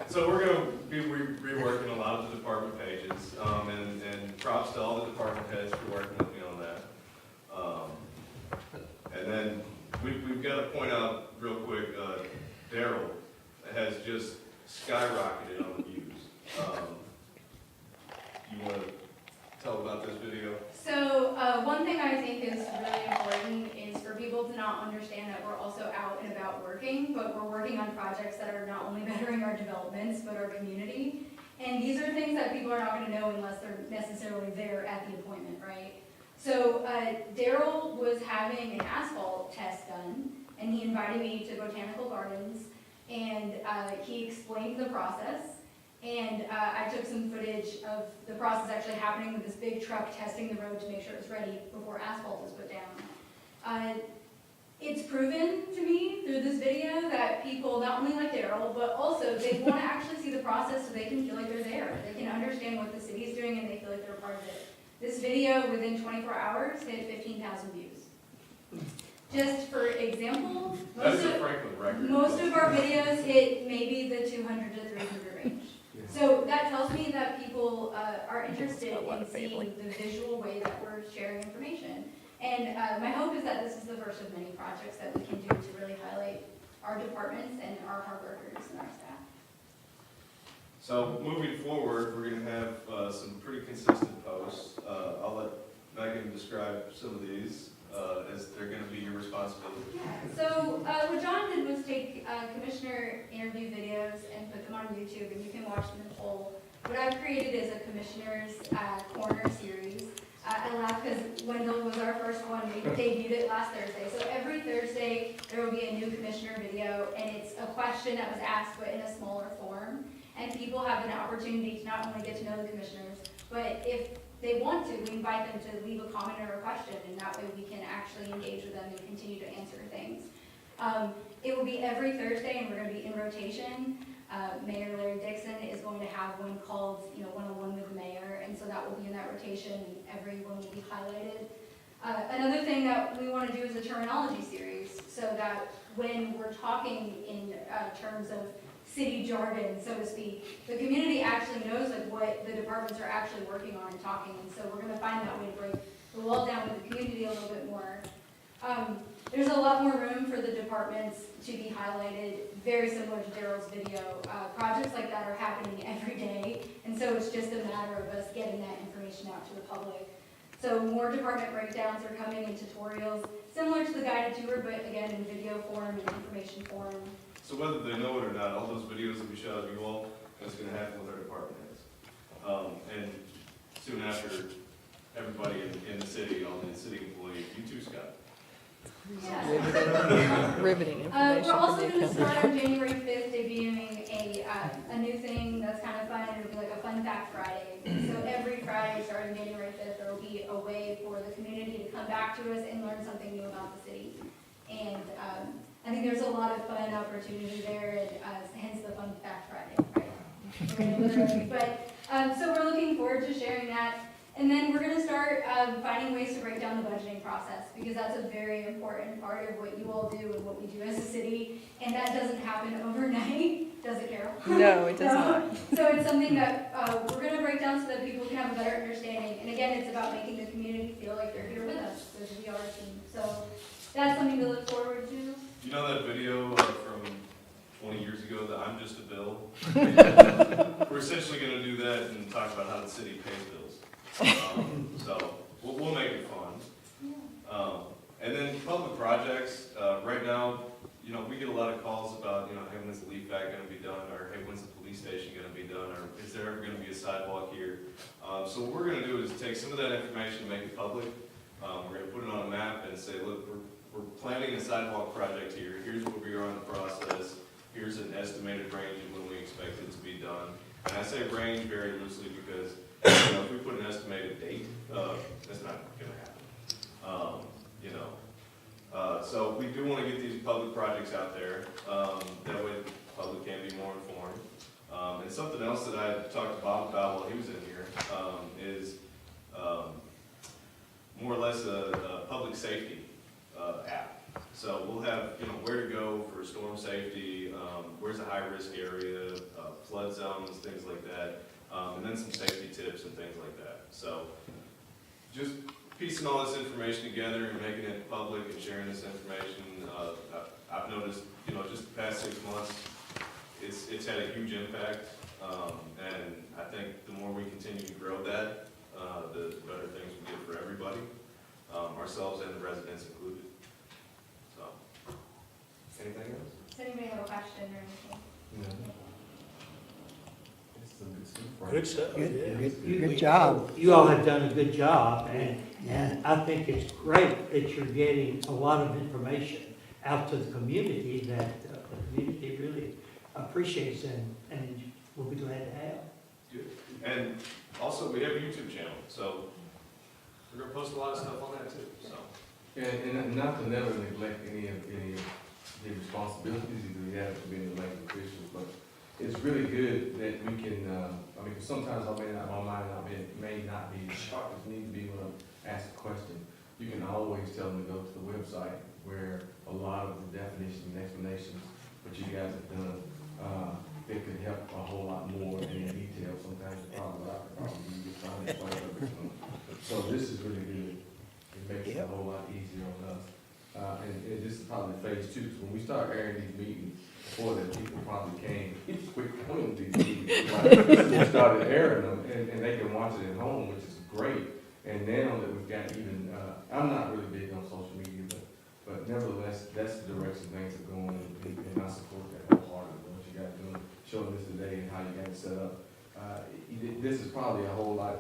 So we're gonna be reworking a lot of the department pages, and props to all the department heads for working with me on that. And then we've got to point out real quick, Daryl has just skyrocketed on the views. You want to tell about this video? So, one thing I think is really important is for people to not understand that we're also out and about working, but we're working on projects that are not only bettering our developments, but our community. And these are things that people are not gonna know unless they're necessarily there at the appointment, right? So, Daryl was having an asphalt test done, and he invited me to Botanical Gardens, and he explained the process. And I took some footage of the process actually happening with this big truck testing the road to make sure it's ready before asphalt is put down. It's proven to me through this video that people not only like Daryl, but also they want to actually see the process so they can feel like they're there. They can understand what the city's doing and they feel like they're a part of it. This video, within 24 hours, hit 15,000 views. Just for example, That's a Franklin record. most of our videos hit maybe the 200 to 300 range. So that tells me that people are interested in seeing the visual way that we're sharing information. And my hope is that this is the first of many projects that we can do to really highlight our departments and our hard workers and our staff. So moving forward, we're going to have some pretty consistent posts. I'll let Megan describe some of these as they're going to be your responsibility. Yeah, so what John did was take commissioner interview videos and put them on YouTube, and you can watch them in full. What I've created is a commissioner's corner series. I laugh because Wendell was our first one. We debuted it last Thursday. So every Thursday, there will be a new commissioner video, and it's a question that was asked, but in a smaller form. And people have an opportunity to not only get to know the commissioners, but if they want to, we invite them to leave a comment or a question, and that way we can actually engage with them and continue to answer things. It will be every Thursday, and we're going to be in rotation. Mayor Larry Dixon is going to have one called, one-on-one with the mayor, and so that will be in that rotation, and everyone will be highlighted. Another thing that we want to do is a terminology series, so that when we're talking in terms of city jargon, so to speak. The community actually knows like what the departments are actually working on and talking, and so we're gonna find that way to break the wall down with the community a little bit more. There's a lot more room for the departments to be highlighted, very similar to Daryl's video. Projects like that are happening every day, and so it's just a matter of us getting that information out to the public. So more department breakdowns are coming in tutorials, similar to the guided tour, but again in video form and information form. So whether they know it or not, all those videos that we shot of you all, that's gonna happen with our department heads. And soon after, everybody in the city, all the city employees, you too, Scott. Yeah. Riveting We're information also from the going to accountant. start on January 5th debuting a new thing that's kind of fun. It'll be like a Fun Fact Friday. So every Friday, starting January 5th, there will be a way for the community to come back to us and learn something new about the city. And I think there's a lot of fun opportunity there, and hence the Fun Fact Friday. Right? Literally. But so we're looking forward to sharing that. And then we're gonna start finding ways to break down the budgeting process, because that's a very important part of what you all do and what we do as a city. And that doesn't happen overnight, does it, Carol? No, it does No. not. So it's something that we're gonna break down so that people can have a better understanding. And again, it's about making the community feel like they're here with us, because we are a team. So that's something to look forward to. You know that video from 20 years ago, that I'm just a bill? We're essentially gonna do that and talk about how the city pays bills. So we'll make it fun. And then public projects, right now, you know, we get a lot of calls about, you know, hey, when's the leaf bag gonna be done? Or hey, when's the police station gonna be done? Or is there ever gonna be a sidewalk here? So what we're gonna do is take some of that information and make it public. We're gonna put it on a map and say, look, we're planning a sidewalk project here. Here's where we are in the process. Here's an estimated range of when we expect it to be done. And I say range very loosely because, you know, if we put an estimated date, that's not gonna happen. You know, so we do wanna get these public projects out there, that way the public can be more informed. And something else that I talked to Bob about while he was in here, is, more or less a public safety, app. So we'll have, you know, where to go for storm safety, where's a high-risk area, flood zones, things like that, and then some safety tips and things like that. So just piecing all this information together and making it public and sharing this information, I've noticed, you know, just the past 6 months, it's had a huge impact, and I think the more we continue to grow that, the better things we get for everybody, ourselves and the residents included. So, anything else? Does anybody have a question or anything? Good stuff, yeah. Good job. You all have done a good job, and I think it's great that you're getting a lot of information out to the community that the community really appreciates and will be glad to have. Good. And also, we have a YouTube channel, so we're gonna post a lot of stuff on that too, so. And not to never neglect any of the responsibilities that we have to be elected officials, but it's really good that we can, I mean, 'cause sometimes my mind may not be as sharp as it needs to be when I ask a question. You can always tell them to go to the website where a lot of the definitions and explanations that you guys have done, it could help a whole lot more in detail. Sometimes it's probably you get trying to explain everything. So this is really good. It makes it a whole lot easier on us. And this is probably phase 2, because when we start airing these meetings, before that, people probably came, quit coming to these meetings. We started airing them, and they can watch it at home, which is great. And now that we've got even, I'm not really big on social media, but nevertheless, that's the direction things are going, and I support that wholeheartedly, what you guys doing, showing this today and how you got it set up. This is probably a whole lot,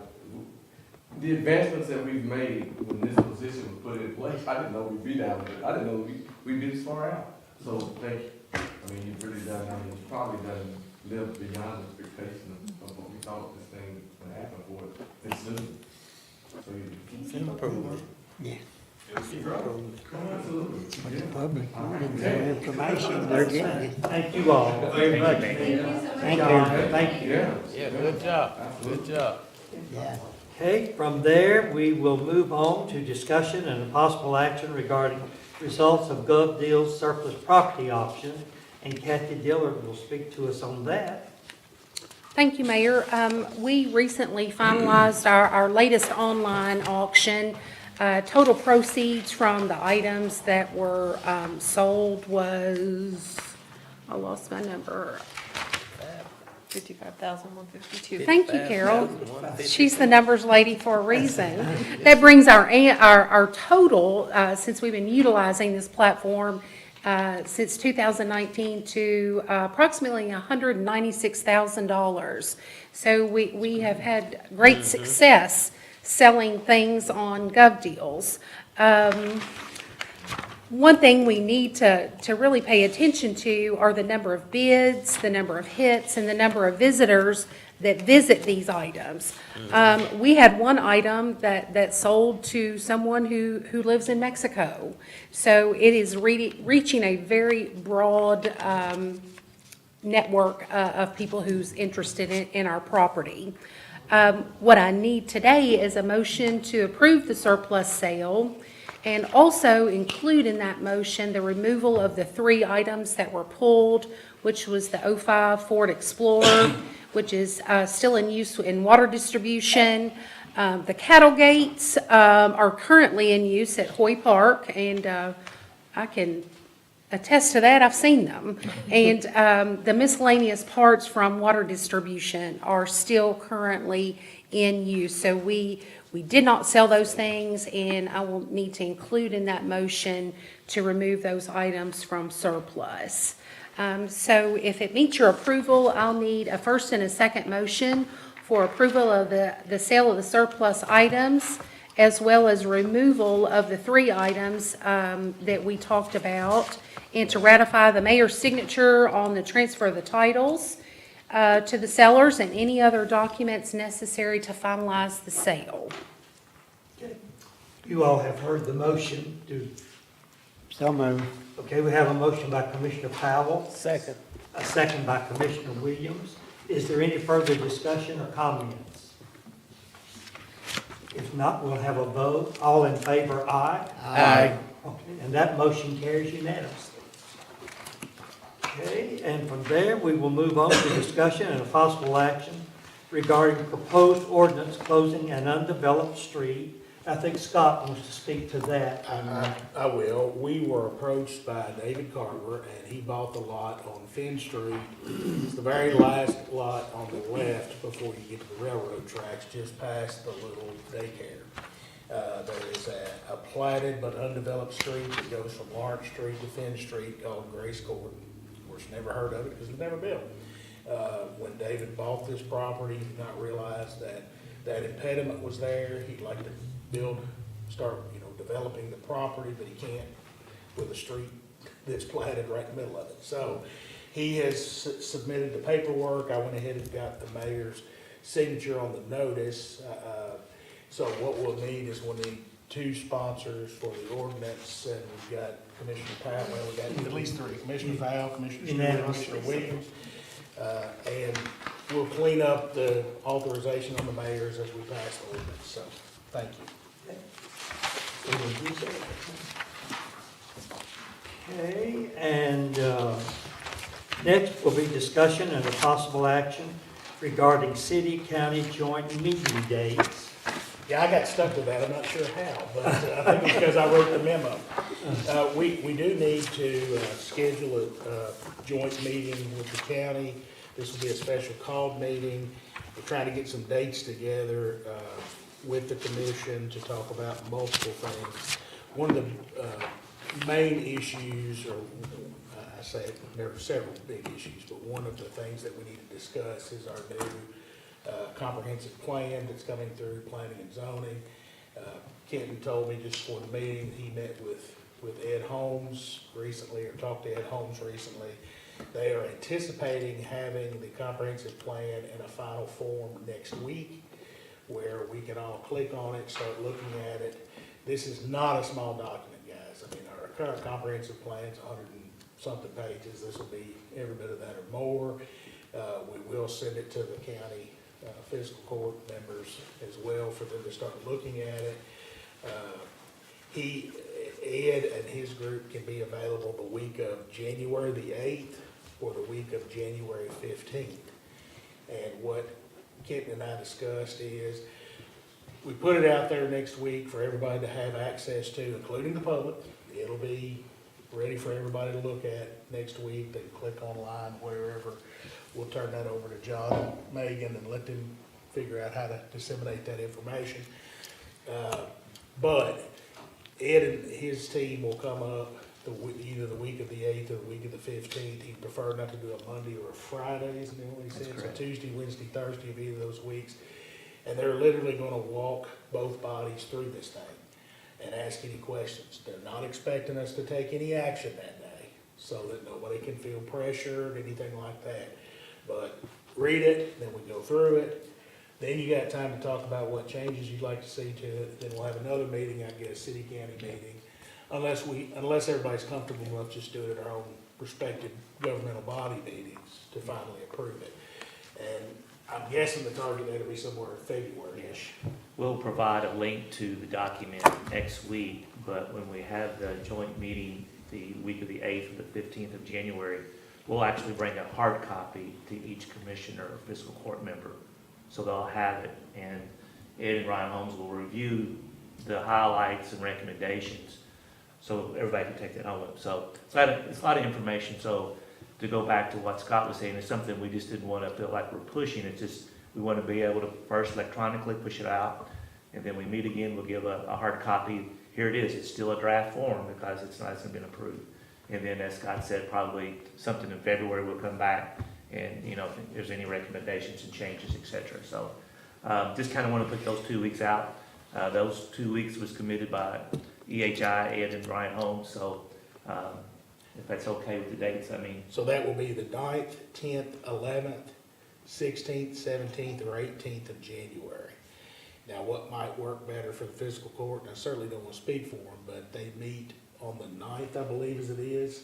the advancements that we've made when this position was put in place, I didn't know we'd be down there. I didn't know we'd be this far out. So thank you. I mean, you've really done, you've probably lived beyond expectation of what we thought this thing would happen for it this soon. So It's improvement. Yeah. It's growing. absolutely. For the public, wanting the information, they're getting it. Thank you all very much. Thank you so much. Thank John, you. thank you. Yeah. Yeah, good job, good job. Yeah. Okay, from there, we will move on to discussion and a possible action regarding results of GovDeals surplus property auction and Kathy Dillard will speak to us on that. Thank you, Mayor. We recently finalized our latest online auction. Total proceeds from the items that were sold was, I lost my number. 55,152. Thank you, Carol. 55,152. She's the numbers lady for a reason. That brings our total, since we've been utilizing this platform since 2019 to approximately $196,000. So we have had great success selling things on GovDeals. One thing we need to really pay attention to are the number of bids, the number of hits, and the number of visitors that visit these items. We had one item that sold to someone who lives in Mexico. So it is reaching a very broad network of people who's interested in our property. What I need today is a motion to approve the surplus sale, and also include in that motion the removal of the 3 items that were pulled, which was the 05 Ford Explorer, which is still in use in water distribution. The cattle gates are currently in use at Hoy Park, and I can attest to that, I've seen them. And the miscellaneous parts from water distribution are still currently in use. So we did not sell those things, and I will need to include in that motion to remove those items from surplus. So if it meets your approval, I'll need a first and a second motion for approval of the sale of the surplus items, as well as removal of the 3 items that we talked about, and to ratify the mayor's signature on the transfer of the titles to the sellers and any other documents necessary to finalize the sale. You all have heard the motion. So moved. Okay, we have a motion by Commissioner Powell, Second. a second by Commissioner Williams. Is there any further discussion or comments? If not, we'll have a vote. All in favor, aye. Aye. Okay, and that motion carries unanimously. Okay, and from there, we will move on to discussion and a possible action regarding proposed ordinance closing an undeveloped street. I think Scott wants to speak to that. I will. We were approached by David Carver, and he bought the lot on Finn Street. It's the very last lot on the left before you get to the railroad tracks, just past the little daycare. There is a platted but undeveloped street that goes from Lawrence Street to Finn Street called Grace Court. Of course, never heard of it because it was never built. When David bought this property, he did not realize that impediment was there. He'd like to start developing the property, but he can't with a street that's platted right in the middle of it. So he has submitted the paperwork. I went ahead and got the mayor's signature on the notice. So what we'll need is we'll need 2 sponsors for the ordinance, and we've got Commissioner Powell, well, we've got at least 3, Commissioner Powell, Commissioner Stewart, Commissioner Williams. And we'll clean up the authorization on the mayors as we pass the ordinance, so thank you. Okay, and next will be discussion and a possible action regarding city-county joint meeting dates. Yeah, I got stuck with that, I'm not sure how, but I think it's because I wrote the memo. We do need to schedule a joint meeting with the county. This will be a special called meeting. We're trying to get some dates together with the commission to talk about multiple things. One of the main issues, or I say there are several big issues, but one of the things that we need to discuss is our new comprehensive plan that's coming through planning and zoning. Kenton told me just before the meeting, he met with Ed Holmes recently, or talked to Ed Holmes recently. They are anticipating having the comprehensive plan in a final form next week, where we can all click on it, start looking at it. This is not a small document, guys. I mean, our current comprehensive plan's 100 and something pages. This will be every bit of that or more. We will send it to the county fiscal court members as well for them to start looking at it. Ed and his group can be available the week of January the 8th for the week of January 15th. And what Kenton and I discussed is, we put it out there next week for everybody to have access to, including the public. It'll be ready for everybody to look at next week. They can click online, wherever. We'll turn that over to John and Megan and let them figure out how to disseminate that information. But Ed and his team will come up either the week of the 8th or the week of the 15th. He'd prefer not to do a Monday or a Friday, isn't that what he said? So Tuesday, Wednesday, Thursday of either of those weeks. And they're literally gonna walk both bodies through this thing and ask any questions. They're not expecting us to take any action that day, so that nobody can feel pressured, anything like that. But read it, then we go through it. Then you got time to talk about what changes you'd like to see to it. Then we'll have another meeting, I guess, city-county meeting. Unless everybody's comfortable enough, just do it at our own respective governmental body meetings to finally approve it. And I'm guessing the target date will be somewhere in February-ish. We'll provide a link to the document next week, but when we have the joint meeting the week of the 8th or the 15th of January, we'll actually bring a hard copy to each commissioner or fiscal court member. So they'll have it, and Ed and Ryan Holmes will review the highlights and recommendations, so everybody can take that home with them. So it's a lot of information. So to go back to what Scott was saying, it's something we just didn't want to feel like we're pushing. It's just, we want to be able to first electronically push it out, and then we meet again, we'll give a hard copy. Here it is, it's still a draft form because it hasn't been approved. And then, as Scott said, probably something in February we'll come back and, if there's any recommendations and changes, et cetera. So just kind of want to put those 2 weeks out. Those 2 weeks was committed by EHI, Ed and Ryan Holmes, so if that's okay with the dates, So that will be the 9th, 10th, 11th, 16th, 17th, or 18th of January. Now, what might work better for the fiscal court, and I certainly don't want to speak for them, but they meet on the 9th, I believe, as it is.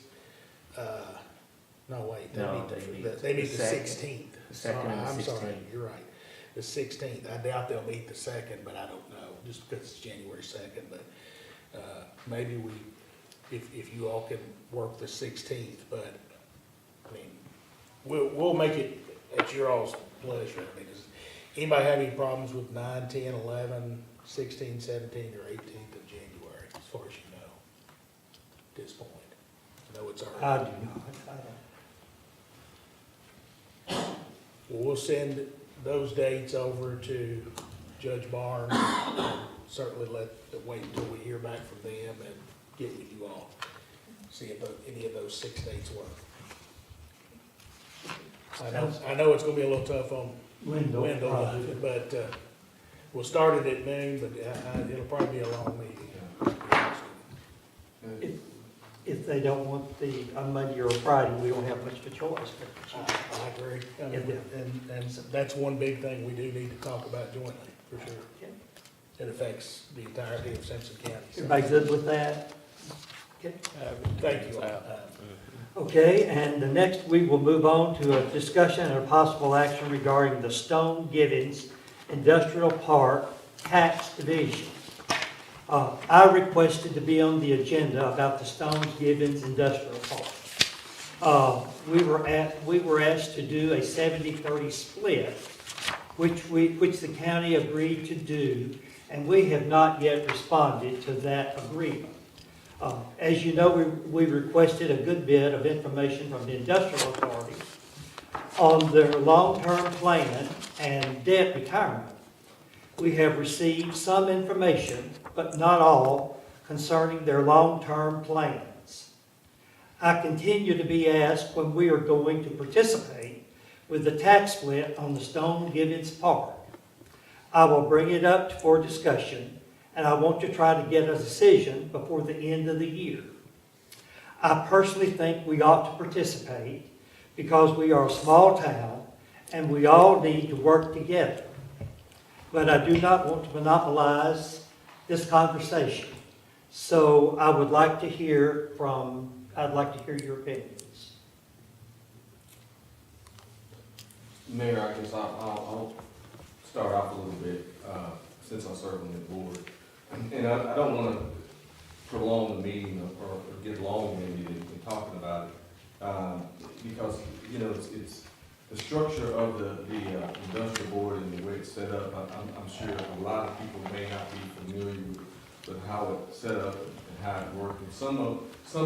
No, wait, they No, meet they the meet the second. 16th. The second and the I'm sorry, 16th. you're right. The 16th. I doubt they'll meet the 2nd, but I don't know, just because it's January 2nd. But maybe if you all can work the 16th, but, we'll make it at your all's pleasure. Does anybody have any problems with 9, 10, 11, 16, 17, or 18th of January, as far as you know, at this point? I know it's I early. do not. Well, we'll send those dates over to Judge Barnes, and certainly wait until we hear back from them and get with you all. See if any of those 6 dates work. I know it's gonna be a little tough on Wendell, but, we'll start it at noon, but it'll probably be a long meeting. If they don't want on Monday or Friday, we don't have much of a choice. I agree. And that's one big thing we do need to talk about jointly, for sure. It affects the entirety of Simpson County. Everybody good with that? Okay. Thank you. Okay, and the next we will move on to a discussion and a possible action regarding the Stone Gibbons Industrial Park Tax Division. I requested to be on the agenda about the Stone Gibbons Industrial Park. We were asked to do a 70-30 split, which the county agreed to do, and we have not yet responded to that agreement. As you know, we requested a good bit of information from the Industrial Authority on their long-term plan and debt retirement. We have received some information, but not all, concerning their long-term plans. I continue to be asked when we are going to participate with the tax split on the Stone Gibbons Park. I will bring it up for discussion, and I want to try to get a decision before the end of the year. I personally think we ought to participate because we are a small town and we all need to work together. But I do not want to monopolize this conversation. So I would like to hear your opinions. Mayor, I guess I'll start off a little bit, since I serve on the board. And I don't want to prolong the meeting or get long-winded in talking about it, because you know, it's the structure of the industrial board and the way it's set up. I'm sure a lot of people may not be familiar with how it's set up and how it works. And some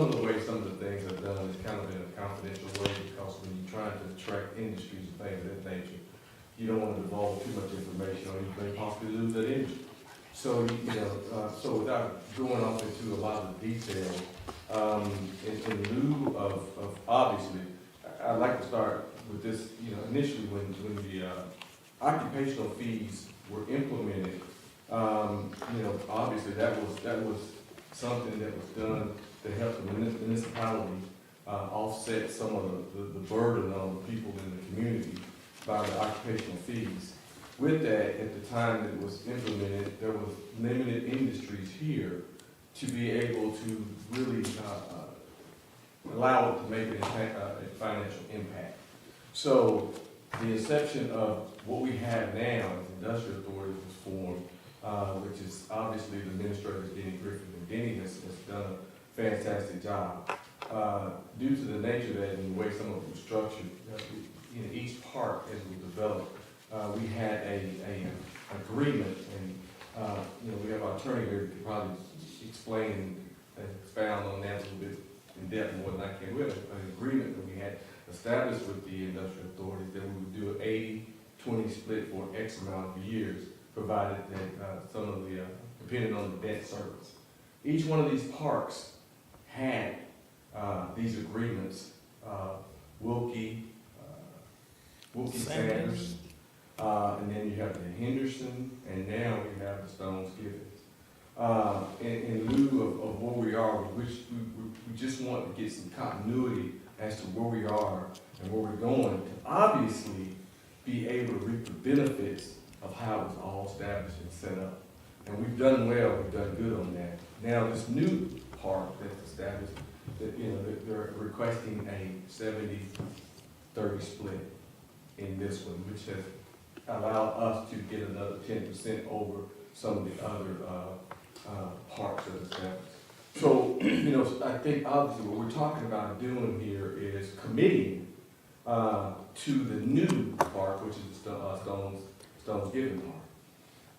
of the ways some of the things are done is kind of in a confidential way, because when you're trying to attract industries and things of that nature, you don't want to divulge too much information, or you may possibly lose that industry. So, you know, so without going off into a lot of the details, in lieu of obviously, I'd like to start with this, you know, initially when the occupational fees were implemented, you know, obviously that was something that was done to help the municipality offset some of the burden on the people in the community by the occupational fees. With that, at the time that it was implemented, there was limited industries here to be able to really allow it to make a financial impact. So the inception of what we have now, as industrial authority was formed, which is obviously the administrator, Denny Griffin, and Denny has done a fantastic job. Due to the nature of that and the way some of them were structured, in each park as we developed, we had a agreement, and you know, we have our attorney here who could probably explain and expound on that a little bit in depth more than I can. We had an agreement that we had established with the industrial authorities that we would do an 80-20 split for X amount of years, provided that some of the, depending on the debt service. Each one of these parks had these agreements, Wilkie Sanders, and then you have the Henderson, and now we have the Stones Givens. In lieu of where we are, we just want to get some continuity as to where we are and where we're going, to obviously be able to reap the benefits of how it's all established and set up. And we've done well, we've done good on that. Now, this new park that's established, that, you know, they're requesting a 70-30 split in this one, which has allowed us to get another 10% over some of the other parks that are established. So, you know, I think obviously what we're talking about doing here is committing to the new park, which is the Stones Giving Park.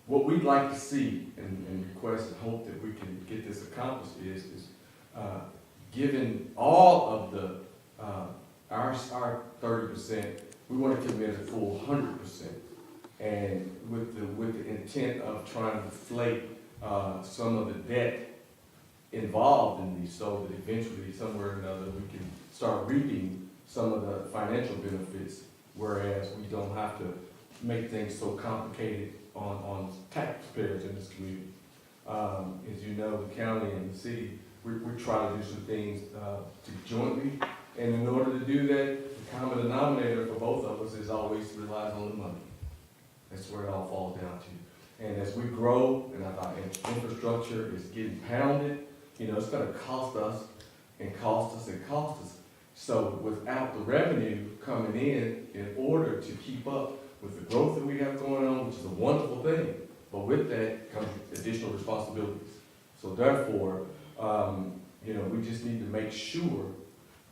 What we'd like to see and request and hope that we can get this accomplished is given all of the our 30%, we want to commit a full 100%, and with the intent of trying to deflate some of the debt involved in these, so that eventually somewhere or another we can start reaping some of the financial benefits, whereas we don't have to make things so complicated on taxpayers in this community. As you know, the county and the city, we're trying to do some things jointly, and in order to do that, the common denominator for both of us is always relies on the money. That's where it all falls down to. And as we grow, and our infrastructure is getting pounded, you know, it's gonna cost us and cost us and cost us. So without the revenue coming in order to keep up with the growth that we have going on, which is a wonderful thing, but with that comes additional responsibilities. So therefore, you know, we just need to make sure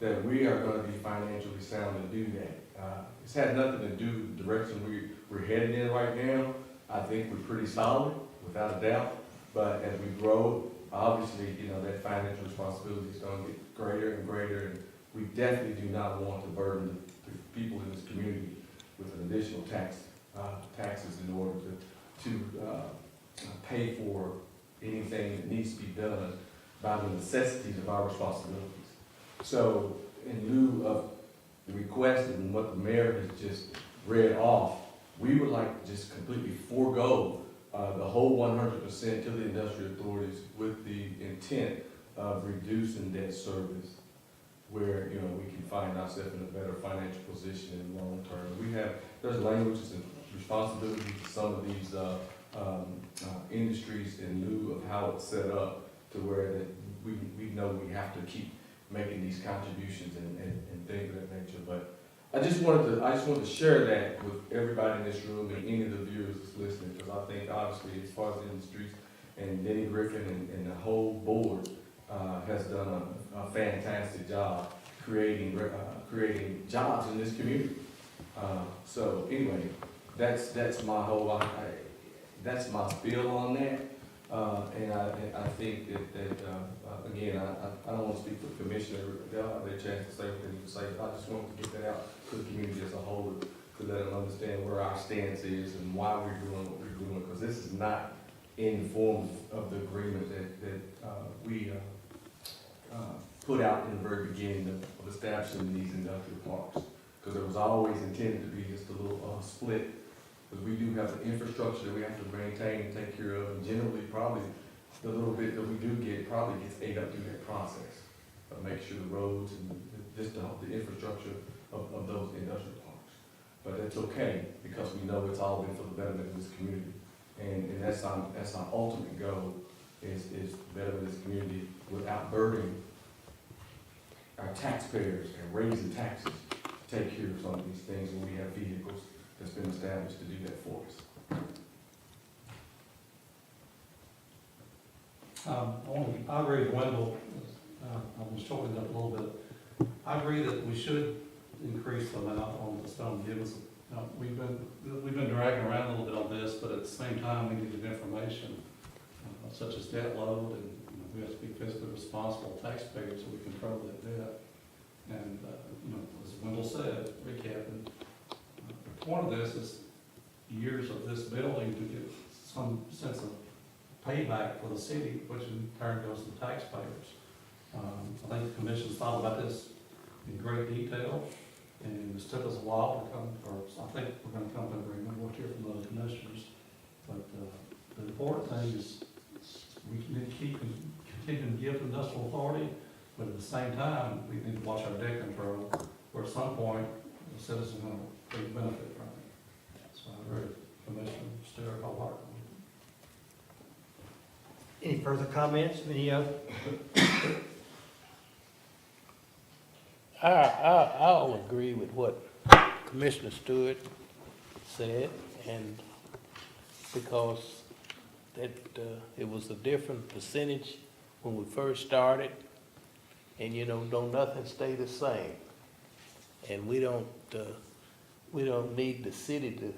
that we are gonna be financially sound to do that. It's had nothing to do with the direction we're headed in right now. I think we're pretty solid, without a doubt, but as we grow, obviously, you know, that financial responsibility is gonna get greater and greater, and we definitely do not want to burden the people in this community with an additional taxes in order to pay for anything that needs to be done by the necessities of our responsibilities. So in lieu of the request and what the mayor has just read off, we would like to just completely forego the whole 100% to the industrial authorities with the intent of reducing debt service, where, you know, we can find ourselves in a better financial position in the long term. There's languages and responsibilities for some of these industries in lieu of how it's set up, to where that we know we have to keep making these contributions and things of that nature. But I just wanted to share that with everybody in this room and any of the viewers that's listening, because I think obviously as far as the industries and Denny Griffin and the whole board has done a fantastic job creating jobs in this community. So anyway, that's my whole, that's my spiel on that. And I think that again, I don't want to speak for the commissioner, they'll have their chance to say what they need to say, but I just wanted to get that out to the community as a whole, to let them understand where our stance is and why we're doing what we're doing, because this is not in the form of the agreement that we put out in the very beginning of establishing these industrial parks. Because it was always intended to be just a little split, because we do have the infrastructure that we have to maintain and take care of, and generally, probably, the little bit that we do get probably gets ate up through that process. But make sure the roads and just the infrastructure of those industrial parks. But that's okay, because we know it's all been for the betterment of this community. And that's our ultimate goal, is better this community without burdening our taxpayers and raising taxes to take care of some of these things when we have vehicles that's been established to do that for us. I agree with Wendell, I was talking up a little bit. I agree that we should increase the amount on the stone gives. We've been dragging around a little bit on this, but at the same time, we needed information, such as debt load, and we have to be fiscally responsible taxpayers so we control that debt. And, as Wendell said, recapping, the point of this is years of this building to get some sense of payback for the city, which in turn goes to the taxpayers. I think the commission's thought about this in great detail, and this took us a while to come, or I think we're gonna come to an agreement. We'll hear from the other commissioners. But the important thing is we need to keep continuing to give the industrial authority, but at the same time, we need to watch our debt control, where at some point, the citizens are going to benefit from it. So I agree with Commissioner Stewart wholeheartedly. Any further comments, any other? I'll agree with what Commissioner Stewart said, and because that, it was a different percentage when we first started, and don't nothing stay the same. And we don't need the city to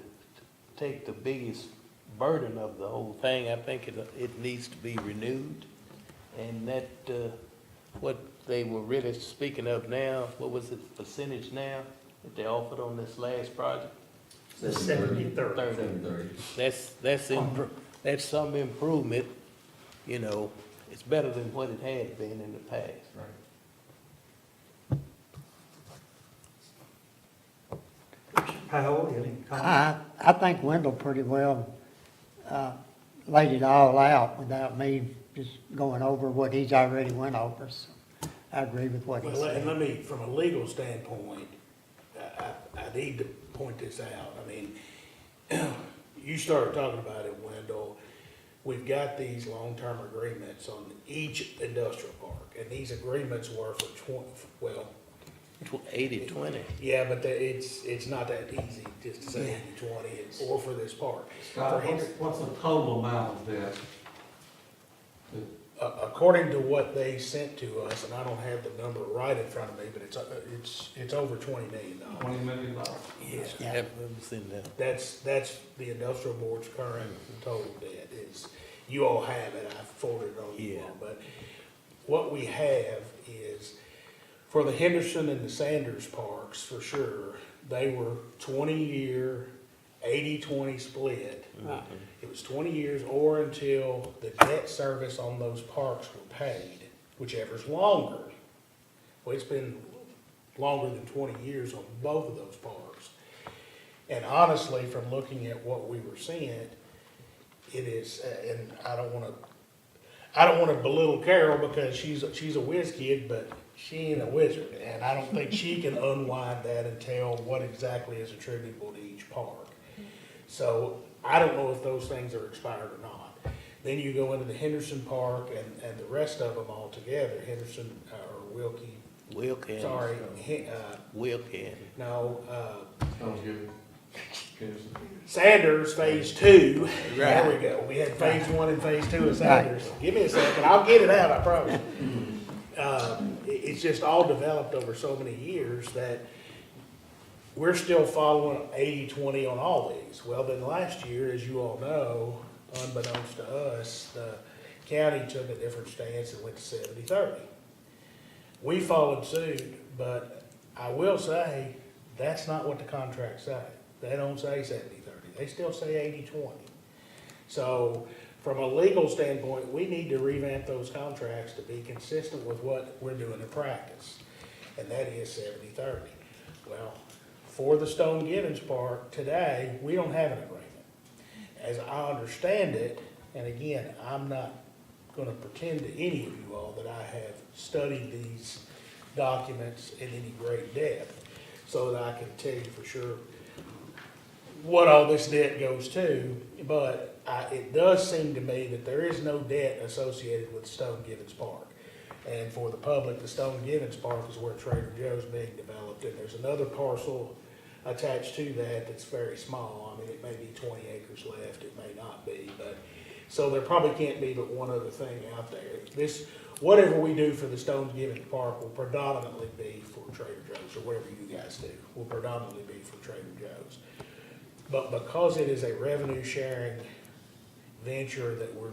take the biggest burden of the whole thing. I think it needs to be renewed, and that, what they were really speaking of now, what was it, percentage now that they offered on this last project? The 70-30. 30. That's some improvement, it's better than what it had been in the past. Powell, any comments? I think Wendell pretty well laid it all out without me just going over what he's already went over. So I agree with what he Well, and said. let me, from a legal standpoint, I need to point this out. I mean, you started talking about it, Wendell. We've got these long-term agreements on each industrial park, and these agreements were for 80-20. yeah, but it's not that easy just to say 80-20, or for this park. Scott, what's the total amount of debt? According to what they sent to us, and I don't have the number right in front of me, but it's over $20 million. $20 million? Yes. Yeah. It was in there. That's the industrial board's current total debt is, you all have it, I forwarded it on you all. But what we have is, for the Henderson and the Sanders parks, for sure, they were 20-year, 80-20 split. It was 20 years or until the debt service on those parks were paid, whichever's longer. Well, it's been longer than 20 years on both of those parks. And honestly, from looking at what we were seeing, it is, and I don't want to belittle Carol because she's a whiz kid, but she ain't a wizard, and I don't think she can unwind that and tell what exactly is attributable to each park. So I don't know if those things are expired or not. Then you go into the Henderson Park and the rest of them all together, Henderson, or Wilkie, Wilkie. sorry, Wilkie. no, Sounds good. Henderson. Sanders Phase 2. There we go. We had Phase 1 and Phase 2 of Sanders. Give me a second, I'll get it out, I promise. it's just all developed over so many years that we're still following 80-20 on all these. Well, then last year, as you all know, unbeknownst to us, the county took a different stance and went to 70-30. We followed suit, but I will say, that's not what the contracts say. They don't say 70-30, they still say 80-20. So, from a legal standpoint, we need to revamp those contracts to be consistent with what we're doing in practice, and that is 70-30. Well, for the Stone Givens Park, today, we don't have an agreement. As I understand it, and again, I'm not gonna pretend to any of you all that I have studied these documents in any great depth, so that I can tell you for sure what all this debt goes to, but it does seem to me that there is no debt associated with Stone Givens Park. And for the public, the Stone Givens Park is where Trader Joe's being developed, and there's another parcel attached to that that's very small. I mean, it may be 20 acres left, it may not be, but, so there probably can't be but one other thing out there. This, whatever we do for the Stone Givens Park will predominantly be for Trader Joe's, or whatever you guys do, will predominantly be for Trader Joe's. But because it is a revenue sharing venture that we're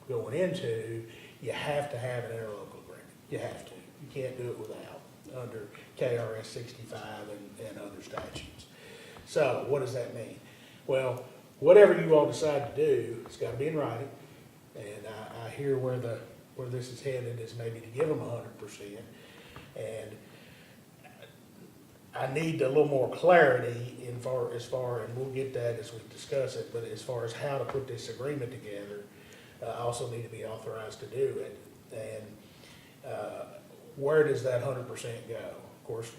going into, you have to have an interlocal agreement. You have to. You can't do it without, under KRS 65 and other statutes. So what does that mean? Well, whatever you all decide to do, it's got to be in writing. And I hear where this is headed is maybe to give them 100%. And I need a little more clarity as far, and we'll get that as we discuss it, but as far as how to put this agreement together, I also need to be authorized to do it. And where does that 100% go? Of course,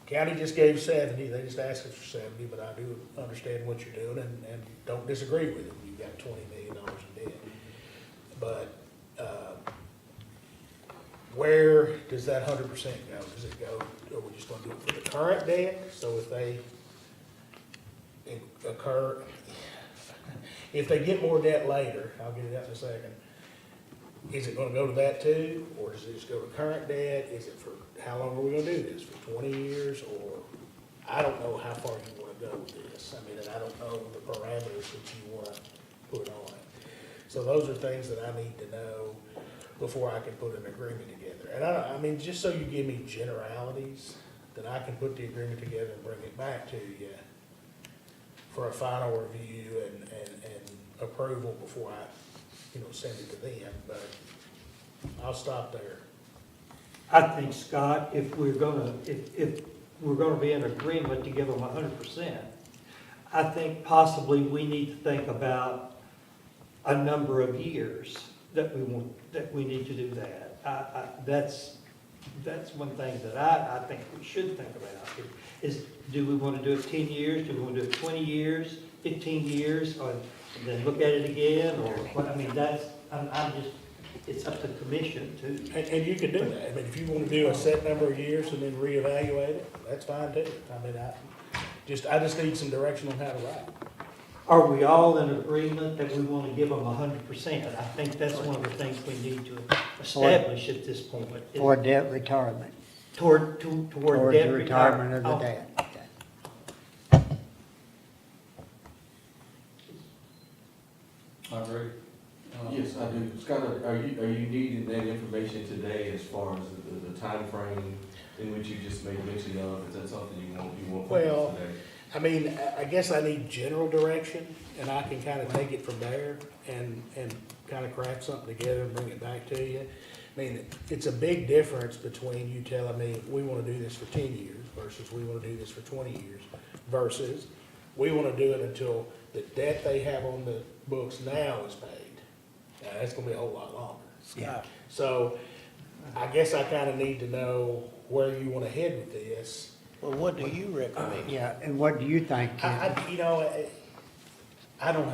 county just gave 70, they just asked us for 70, but I do understand what you're doing and don't disagree with it. You've got $20 million in debt. But where does that 100% go? Does it go, are we just gonna do it for the current debt? So if they if they get more debt later, I'll get it out in a second, is it gonna go to that too? Or does it just go to current debt? Is it for, how long are we gonna do this? For 20 years? Or, I don't know how far you wanna go with this. I mean, and I don't know the parameters that you wanna put on it. So those are things that I need to know before I can put an agreement together. And I mean, just so you give me generalities, then I can put the agreement together and bring it back to you for a final review and approval before I, send it to them, but I'll stop there. I think, Scott, if we're gonna be in agreement to give them 100%, I think possibly we need to think about a number of years that we need to do that. That's one thing that I think we should think about, is do we want to do it 10 years, do we want to do it 20 years, 15 years, or then look at it again, or what, I mean, I'm just, it's up to the commission to. And you can do that. I mean, if you want to do a set number of years and then reevaluate it, that's fine too. I mean, I just need some direction on how to write. Are we all in agreement that we want to give them 100%? I think that's one of the things we need to establish at this point. For debt retirement. Toward Toward debt the retirement of the Oh, debt. I agree. Yes, I do. Scott, are you needing that information today as far as the timeframe in which you just made mention of? Is that something you want from us Well, today? I mean, I guess I need general direction, and I can kind of take it from there and kind of craft something together and bring it back to you. I mean, it's a big difference between you telling me, we want to do this for 10 years versus we want to do this for 20 years versus we want to do it until the debt they have on the books now is paid. Now, that's going to be a whole lot longer. Yeah. So I guess I kind of need to know where you want to head with this. Well, what do you recommend? Yeah, and what do you think, Ken? I don't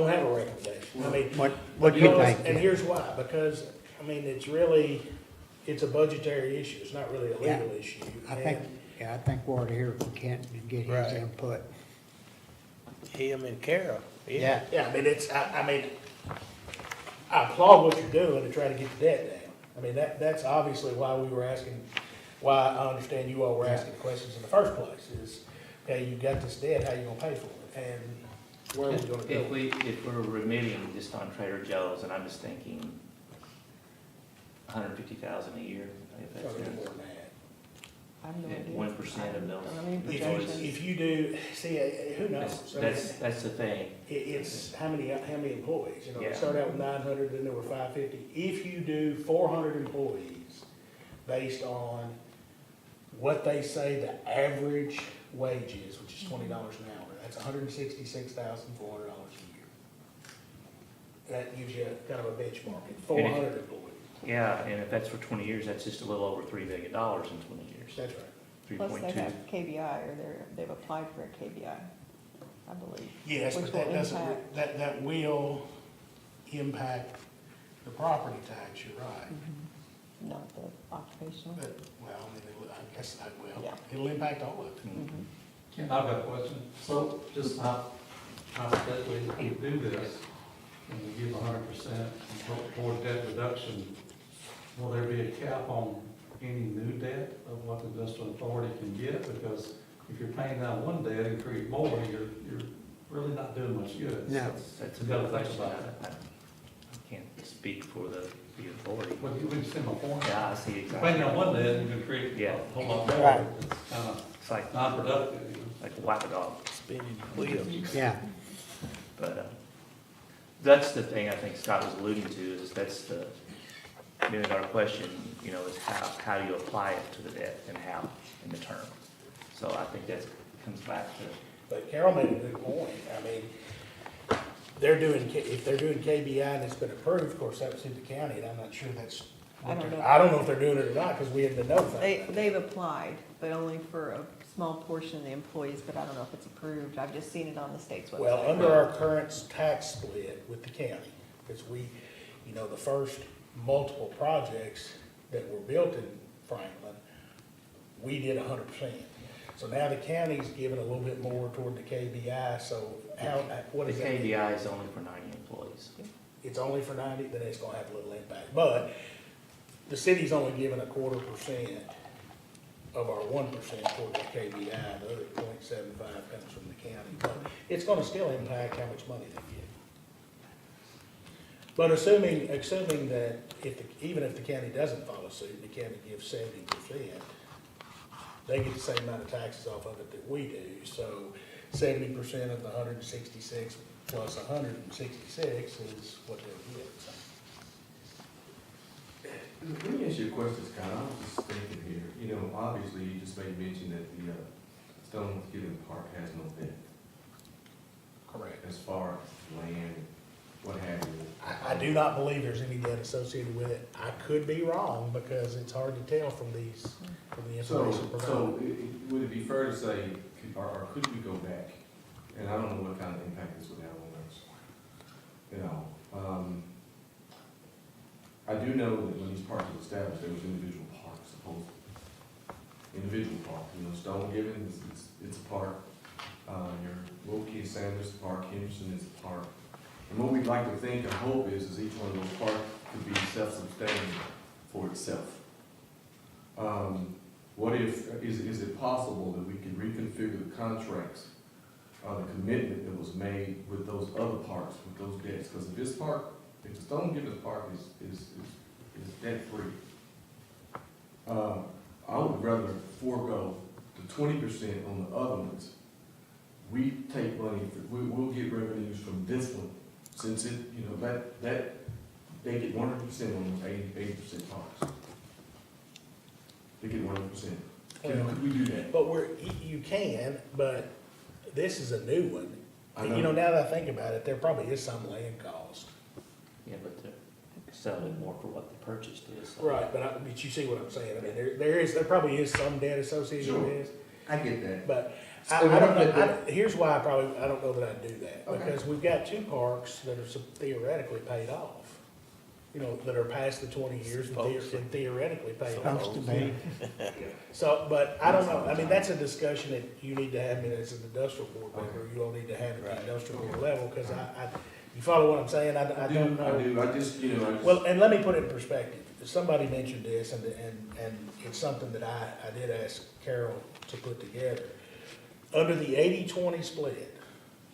have a recommendation. I mean, What do you because- think? And here's why, because, I mean, it's a budgetary issue, it's not really a Yeah. legal issue. I think we ought to hear from Kent and get his Right. input. Him and Carol. Yeah, I mean, I applaud what you're doing to try to get the debt down. I mean, that's obviously why we were asking, why I understand you all were asking questions in the first place, is, okay, you got this debt, how you gonna pay for it? And where are we gonna go? If we're remitting just on Trader Joe's, and I'm just thinking $150,000 a year, if that's Probably good. more than that. I have no Yeah, idea. 1% of those. I mean, If you, projections. if you do, see, who knows? I mean, That's the thing. It's how many employees, you know, Yeah. it started out with 900, then there were 550. If you do 400 employees, based on what they say the average wage is, which is $20 an hour, that's $166,400 a year. That gives you kind of a benchmark at 400 employees. Yeah, and if that's for 20 years, that's just a little over $3 billion in 20 years. That's right. Plus they 3.2. have KBI, or they've applied for a KBI, I believe. Yes, Which but that will doesn't, impact- that will impact the property tax, you're right. Not the occupational. But, well, I mean, I guess that will. Yeah. It'll impact all of it. Mhm. I've got a question. So just hypothetically, if we do this and we give 100% toward debt reduction, will there be a cap on any new debt of what the industrial authority can get? Because if you're paying down one debt and create more, you're really not doing much good. No. That's a You gotta good think question. about I can't speak for the authority. But you understand my point? Yeah, I see If you're exactly. paying down one debt, you can create Yeah. a whole lot more. Right. It's kind of It's like, non-productive, you know? like a whack-a-dog. Spinning wheels. Yeah, But that's the thing I think Scott was alluding to, is that's the million-dollar question, you know, is how do you apply it to the debt and how in the term? So I think that comes back to, But Carol made a good point. I mean, if they're doing KBI and it's been approved, of course, that was in the county, and I'm not sure that's. I don't know. I don't know if they're doing it or not, because we hadn't been notified. They've applied, but only for a small portion of the employees, but I don't know if it's approved. I've just seen it on the state's website. Well, under our current tax split with the county, because the first multiple projects that were built in Franklin, we did 100%. So now the county's giving a little bit more toward the KBI, so what the is that? KBI is only for 90 employees. It's only for 90, then it's gonna have a little impact. But the city's only giving 0.25% of our 1% toward the KBI, the other 0.75 comes from the county. But it's gonna still impact how much money they get. But assuming that even if the county doesn't follow suit, the county gives 70%, they get the same amount of taxes off of it that we do. So 70% of the 166 plus 166 is what they'll get. Let me ask you a question, Scott. I was just thinking here, obviously you just made mention that the Stoneworth Given Park has no debt Correct. as far as land, what have you. I do not believe there's any debt associated with it. I could be wrong because it's hard to tell from the information provided. So would it be fair to say, or could we go back, and I don't know what kind of impact this would have on us. I do know that when these parks were established, there was individual parks supposedly. Individual parks, Stone Given, it's a park. Your Wilkie Sanders Park, Henderson is a park. And what we'd like to think and hope is each one of those parks could be self-sustaining for itself. What if, is it possible that we can reconfigure the contracts, the commitment that was made with those other parks, with those debts? Because if this park, if the Stone Given Park is debt-free, I would rather forego the 20% on the other ones. We take money, we'll get revenues from this one, since it, that, they get 100% on those 80% parks. They get 100%. Could we do that? But you can, but this is a new one. I And, know. now that I think about it, there probably is some land cost. Yeah, but they're selling it more for what the purchase is. Right, but you see what I'm saying? I mean, there probably is some debt associated Sure. with this. I get that. But So I we don't don't know, get here's why I don't know that I'd do that. Okay. Because we've got two parks that are theoretically paid off. That are past the 20 years and theoretically paid off. supposed to be. So, but I don't know, I mean, that's a discussion that you need to have, as an industrial board member, you all need to have at the industrial board level, because you follow what I'm saying? I don't know. I do, I just, Well, and let me put it in perspective. somebody mentioned this, and it's something that I did ask Carol to put together. Under the 80-20 split,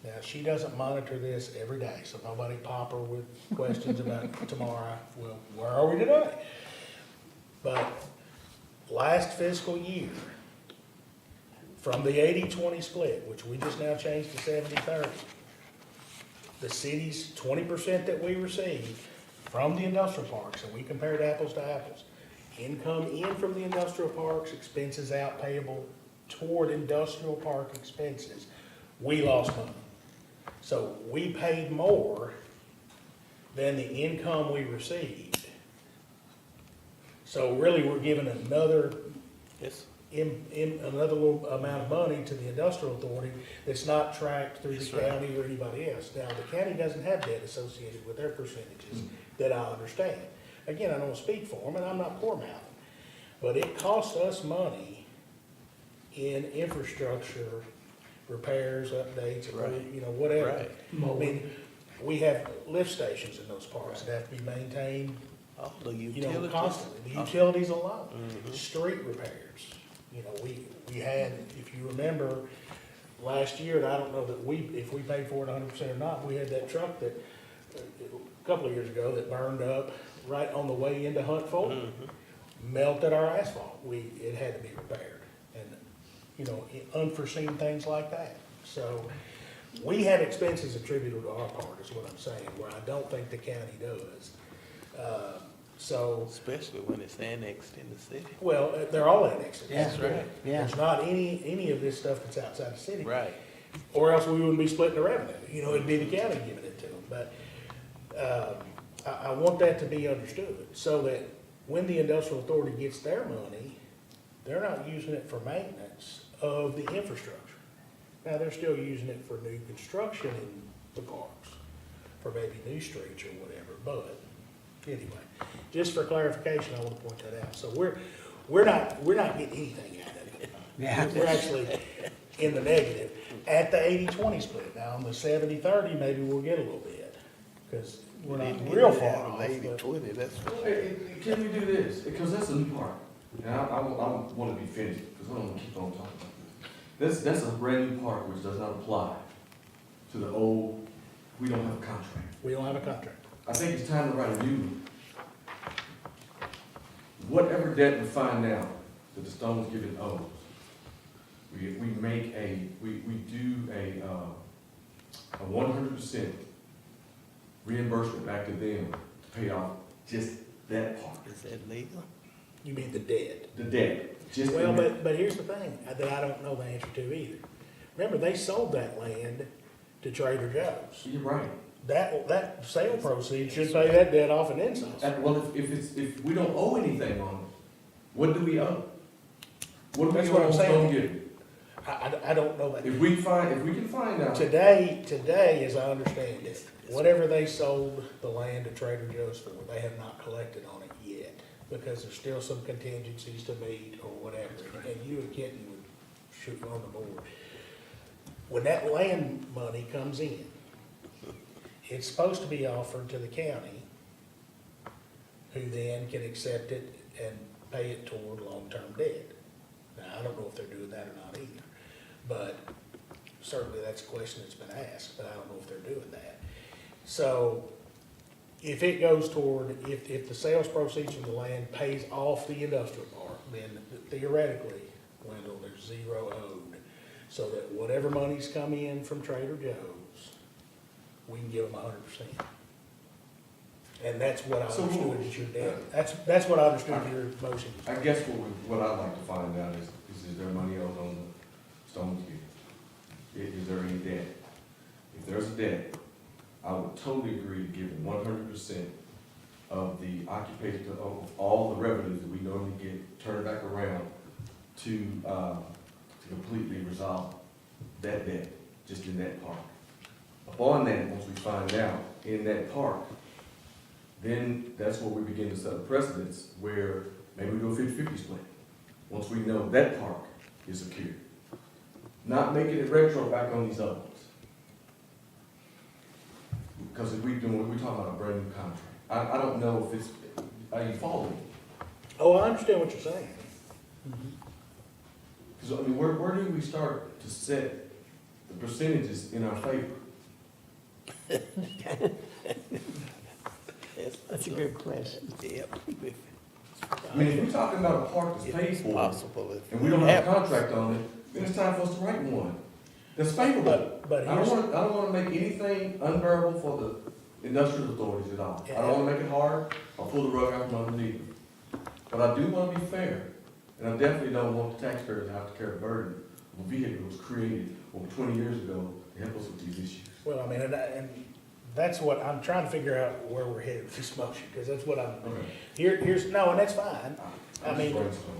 now, she doesn't monitor this every day, so nobody pop her with questions about tomorrow, well, where are we today? But last fiscal year, from the 80-20 split, which we just now changed to 70-30, the city's 20% that we received from the industrial parks, and we compared apples to apples, income in from the industrial parks, expenses out payable toward industrial park expenses, we lost money. So we paid more than the income we received. So really, we're giving another another little amount of money to the industrial authority that's not tracked through the county or anybody else. Now, the county doesn't have debt associated with their percentages that I understand. Again, I don't speak for them, and I'm not poor mouthing, but it costs us money in infrastructure, repairs, updates, you know, whatever. Right. I mean, we have lift stations in those parks that have to be maintained, All the you know, utilities. constantly. The utilities alone, Mhm. street repairs. You know, we had, if you remember, last year, and I don't know that if we paid for it 100% or not, we had that truck that, a couple of years ago, that burned up right on the way into Hunt Ford. Melted our asphalt. It had to be repaired. And, you know, unforeseen things like that. So, we have expenses attributed to our part, is what I'm saying, where I don't think the county does. So, Especially when it's annexed in the city. well, they're all annexed. Yeah. That's right. Yeah. There's not any of this stuff that's outside the city. Right. Or else we wouldn't be splitting the revenue. You know, it'd be the county giving it to them. But I want that to be understood, so that when the industrial authority gets their money, they're not using it for maintenance of the infrastructure. Now, they're still using it for new construction in the parks, for maybe new streets or whatever, but anyway, just for clarification, I want to point that out. So we're not getting anything out of it. Yeah. We're actually in the negative at the 80-20 split. Now, on the 70-30, maybe we'll get a little bit, because we're not real far off. but- 80-20, that's Can we do this? Because that's a new part. And I want to be finished, because I don't want to keep on talking about this. That's a brand new part which does not apply to the old, we don't have a contract. We don't have a contract. I think it's time to write a new one. Whatever debt we find now that the Stones Giving owes, we do a 100% reimbursement back to them to pay off just that part, Is that legal? You mean the debt? the debt. Just Well, the- but here's the thing that I don't know the answer to either. Remember, they sold that land to Trader Joe's. You're right. That sale proceeds should pay that debt off and then some. Well, if we don't owe anything on it, what do we owe? What do we That's owe what I'm on saying. Stone Giving? I don't know that. If we can find out. Today, as I understand it, whatever they sold the land to Trader Joe's for, they have not collected on it yet, because there's still some contingencies to meet or whatever, and you and Kenton would shoot on the board. When that land money comes in, it's supposed to be offered to the county, who then can accept it and pay it toward long-term debt. Now, I don't know if they're doing that or not either, but certainly that's a question that's been asked, but I don't know if they're doing that. So, if it goes toward, if the sales proceeds from the land pays off the industrial park, then theoretically, Wendell, there's zero owed. So that whatever monies come in from Trader Joe's, we can give them 100%. And that's what I So understood is your debt. That's what I understood your motion. I guess what I'd like to find out is there money owed on the Stones Giving? Is there any debt? If there's a debt, I would totally agree to give 100% of the occupation, of all the revenues that we normally get, turned back around to completely resolve that debt, just in that park. Upon that, once we find out in that park, then that's where we begin to set a precedence where maybe we do a 50-50 split. Once we know that park is secure. Not making it retro back on these other ones. Because if we're talking about a brand new contract. I don't know if it's, Are you following? Oh, I understand what you're saying. Because, I mean, where do we start to set the percentages in our favor? That's a good question. Yep. I mean, if we're talking about a park that's paid It's for, possible if and we don't have a happens. contract on it, then it's time for us to write one that's favorable. But I here's, don't want to make anything unbearable for the industrial authorities at all. I don't want to make it hard or pull the rug out from underneath them. But I do want to be fair, and I definitely don't want the taxpayers to have to carry the burden of a vehicle that was created over 20 years ago to help us with these issues. well, I mean, and that's what, I'm trying to figure out where we're headed with this motion, because that's what I'm, here's, no, and that's fine. I mean,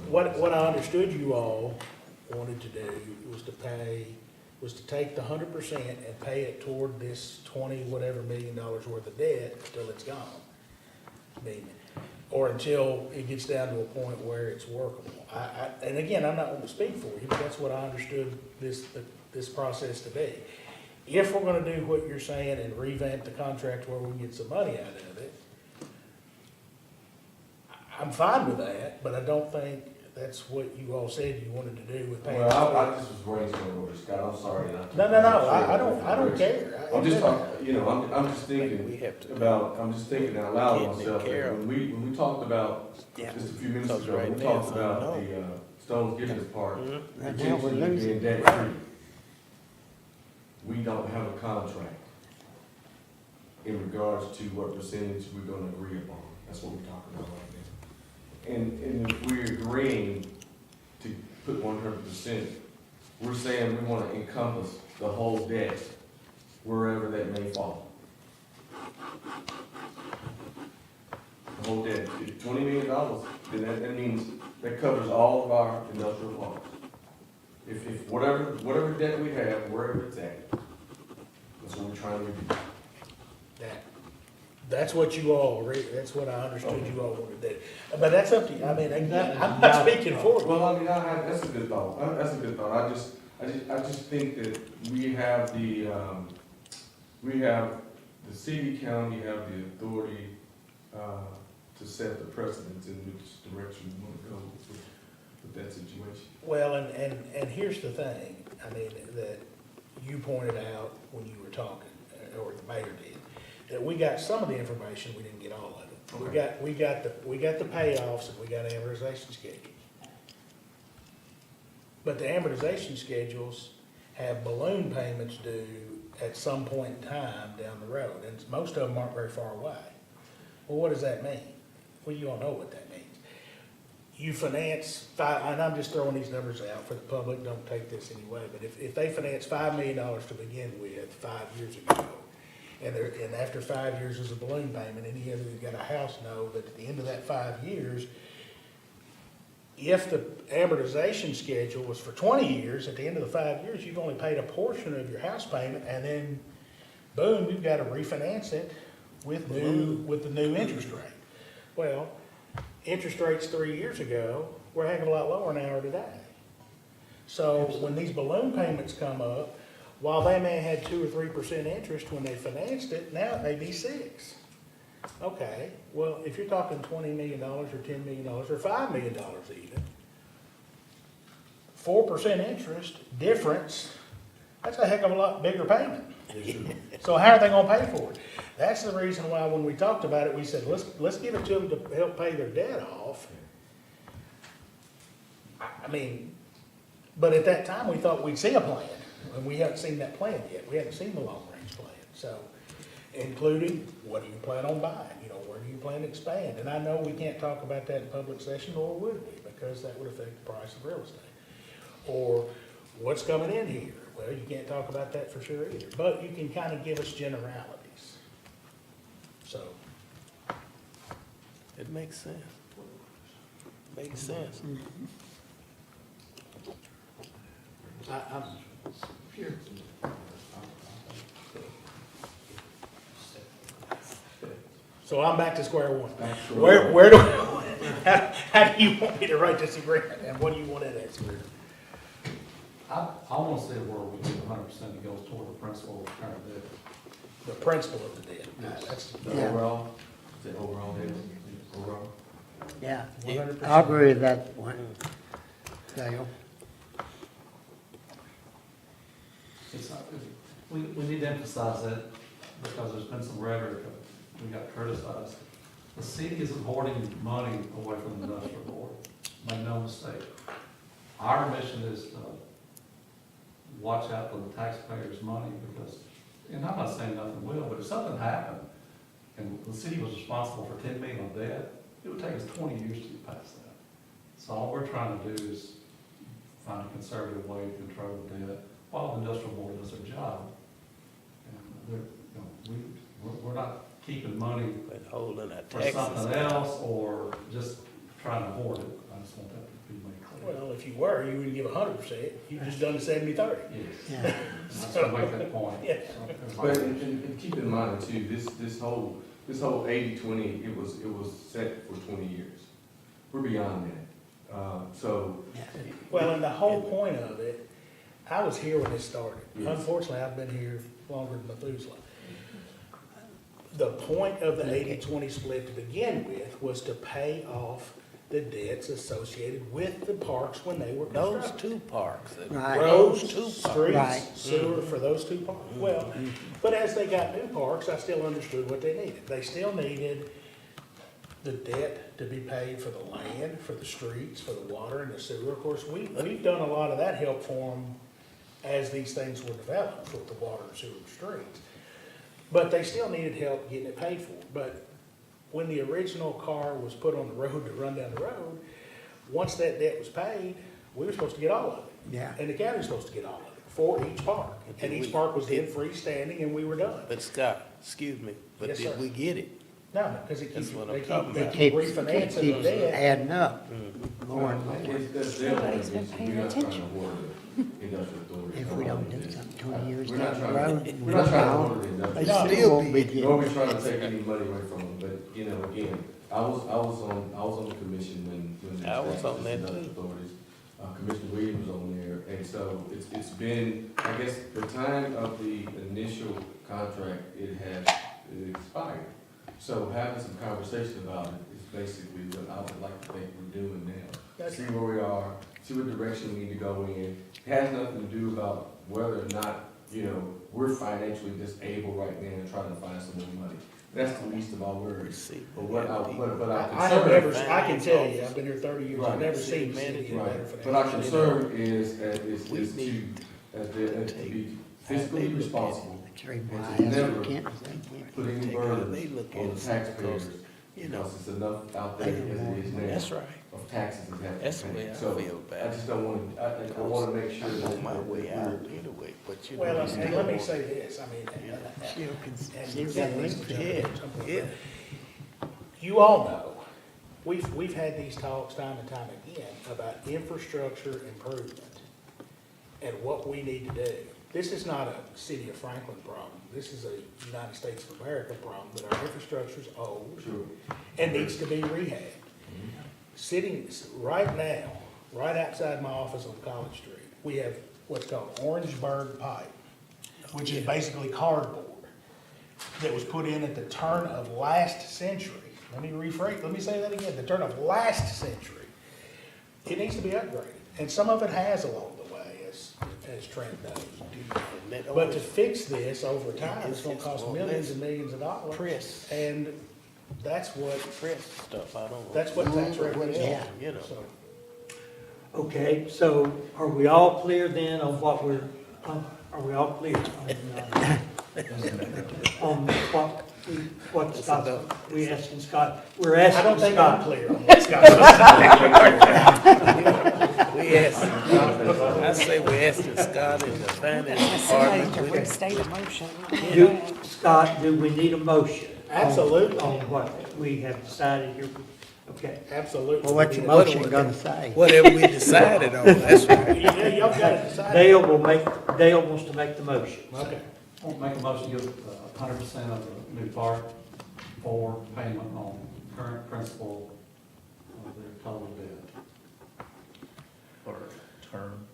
what I understood you all wanted to do was to take the 100% and pay it toward this 20 whatever $million worth of debt until it's gone. I mean, or until it gets down to a point where it's workable. And again, I'm not going to speak for you, but that's what I understood this process to be. If we're gonna do what you're saying and revamp the contract where we can get some money out of it, I'm fine with that, but I don't think that's what you all said you wanted to do with paying. Well, I just was brainstorming over Scott, I'm sorry. No, I don't care. I'm just talking, I'm just We thinking have to. I'm just thinking out loud Getting it myself. care of. When we talked about, Yeah. just a few minutes Because ago, right we now, talked it's about unknown. the Stones Gibbons Park Right now, we're potentially losing. being debt free. We don't have a contract in regards to what percentage we're gonna agree upon. That's what we're talking about right now. And if we're agreeing to put 100%, we're saying we wanna encompass the whole debt wherever that may fall. The whole debt, if $20 million, then that means that covers all of our industrial parks. If whatever debt we have, wherever it's at, that's what we're trying to do. That's what you all, that's what I understood you all wanted to do. But that's up to you. I mean, again, I'm not speaking for you. Well, I mean, that's a good thought. That's a good thought. I just think that we have the city, county have the authority, to set the precedents in which direction we want to go with that situation. Well, and here's the thing, I mean, that you pointed out when you were talking, or the mayor did, that we got some of the information, we didn't get all of it. We got the payoffs and we got amortization schedules. But the amortization schedules have balloon payments due at some point in time down the road, and most of them aren't very far away. Well, what does that mean? Well, you all know what that means. You finance and I'm just throwing these numbers out for the public, don't take this anyway, but if they finance $5 million to begin with 5 years ago, and after 5 years is a balloon payment, any of you who've got a house know that at the end of that 5 years, if the amortization schedule was for 20 years, at the end of the 5 years, you've only paid a portion of your house payment, and then boom, you've got to refinance it with the new interest rate. Well, interest rates 3 years ago were a heck of a lot lower than they are today. So when these balloon payments come up, while they may have had 2 or 3% interest when they financed it, now it may be 6. Okay, well, if you're talking $20 million or $10 million or $5 million even, 4% interest difference, that's a heck of a lot bigger payment. So how are they gonna pay for it? That's the reason why when we talked about it, we said, let's give it to them to help pay their debt off. I mean, but at that time, we thought we'd see a plan, and we haven't seen that plan yet. We haven't seen the long-range plan. So, including, what do you plan on buying? You know, where do you plan to expand? And I know we can't talk about that in public session, nor would we, because that would affect the price of real estate. Or, what's coming in here? Well, you can't talk about that for sure either, but you can kind of give us generalities. So, It makes sense. Makes sense. I'm, so I'm back to square one. Where do, how do you want me to write this agreement, and what do you want in that agreement? I want to say where we give 100% to go toward the principal of current debt. The principle of the debt. That's, The overall, is it overall, David? Overall? Yeah, 100%. I agree with that one, Dale. It's not, we need to emphasize that because there's been some rhetoric, we got criticized. The city isn't hoarding money away from the industrial board, make no mistake. Our mission is to watch out for the taxpayers' money because, and I'm not saying nothing will, but if something happened and the city was responsible for 10 million of debt, it would take us 20 years to get past that. So all we're trying to do is find a conservative way to control the debt while the industrial board does their job. And they're, you know, we're not keeping money But holding our for taxes. something else or just trying to hoard it. I just want that to be made clear. Well, if you were, you wouldn't give 100%, you've just done the 70/30. Yes, Yeah, I just want to make that point. Yeah. So, But, everybody- and keep in mind too, this whole 80-20, it was set for 20 years. We're beyond that. So, Well, and the whole point of it, I was here when it started. Yes. Unfortunately, I've been here longer than Methuselah. The point of the 80-20 split to begin with was to pay off the debts associated with the parks when they were Those constructed. two parks. Right. Roads, Those two parks. streets, Right. sewer for those two parks. Well, but as they got new parks, I still understood what they needed. They still needed the debt to be paid for the land, for the streets, for the water and the sewer. Of course, we've done a lot of that help for them as these things were developed with the water and sewer and streets. But they still needed help getting it paid for. But when the original car was put on the road to run down the road, once that debt was paid, we were supposed to get all of it. yeah. And the county was supposed to get all of it for each park. And each park was then freestanding and we were done. But Scott, excuse me, but Yes, did sir. we get it? No, because it That's keeps, what they I'm keep, talking they about. keep Keeps refinancing the keeps debt. adding up more and more. that's their point, is we're not trying to hoard the industrial authority. If we don't do something 20 years We're not down the trying road, to- and We're not trying to hoard the they industrial. No. still won't be Nor getting. are we trying to take any money away from them, but, you know, again, I was on the commission when. I was on that Industrial too. Authorities. Commissioner Williams was on there, and so it's been, I guess, the time of the initial contract, it expired. So having some conversation about it is basically what I would like to think we're doing now. That's- See where we are, see what direction we need to go in. It has nothing to do about whether or not, you know, we're financially disabled right now and trying to find some more money. That's the least of our worries. But what I, but our I have never, concern. I can tell you, I've been here 30 years, I've Right. never seen the city in better Right, financial. but our concern is We to, need to be fiscally responsible, Three and miles, to never you can't put any Take how burden they look at on it, the taxpayers, because, you know, because it's enough out there as it is now. that's right. Of taxes that have That's to the pay. way I So, feel I about it. just don't want to, I want to make sure I'm that. on my that way we're- out anyway, but you know. Well, we and still let me want- say this, I mean, Yeah. and See, you we can't got listen to links. it at some point, but you all know, we've had these talks time and time again about infrastructure improvement and what we need to do. This is not a city of Franklin problem, this is a United States of America problem, that our infrastructure's old Sure. and needs to be rehabbed. Sitting right now, right outside my office on College Street, we have what's called Orangeburg pipe, which is basically cardboard, that was put in at the turn of last century. Let me say that again, the turn of last century. It needs to be upgraded, and some of it has along the way, as Trent knows. And that But to always fix this over time, it's gonna It's cost more millions less and millions of dollars. press. And that's what, press stuff, I don't know. that's what tax revenue is. Yeah. You know. So, Okay, so are we all clear then on what we're, are we all clear on what Scott, we asking Scott, we're I don't asking think I'm Scott. clear on what Scott's We asked, I say we asked Scott in the finance department. we- restate a motion. Scott, do we need a motion? Absolutely. On what we have decided here? Okay. Absolutely. Well, what's your What- motion gonna say? Whatever we decided on, that's right. Yeah, y'all gotta decide. Dale wants to make the motion. Okay. I'll make a motion to give 100% of the new park for payment on current principal of their total debt. Or term.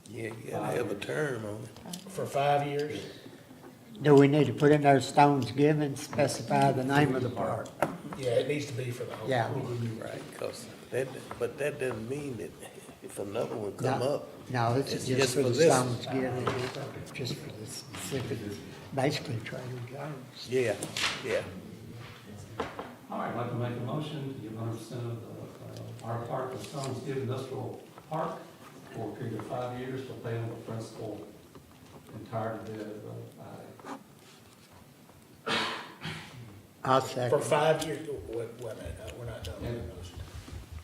Yeah, you gotta have a term on it. For 5 years? Do we need to put in those stones given, specify the name of the park? Yeah, it needs to be for the whole. Yeah. Right, but that doesn't mean that if another one come No. up, No, this is It's just for the this. Stones Given, just for the specific, basically Trader Joe's. yeah, yeah. All right, I'd like to make a motion to give 100% of our part to Stones Given Industrial Park for a period of 5 years to pay on the principal entire debt of I'll For second. 5 years, wait a minute, we're not done with the motion.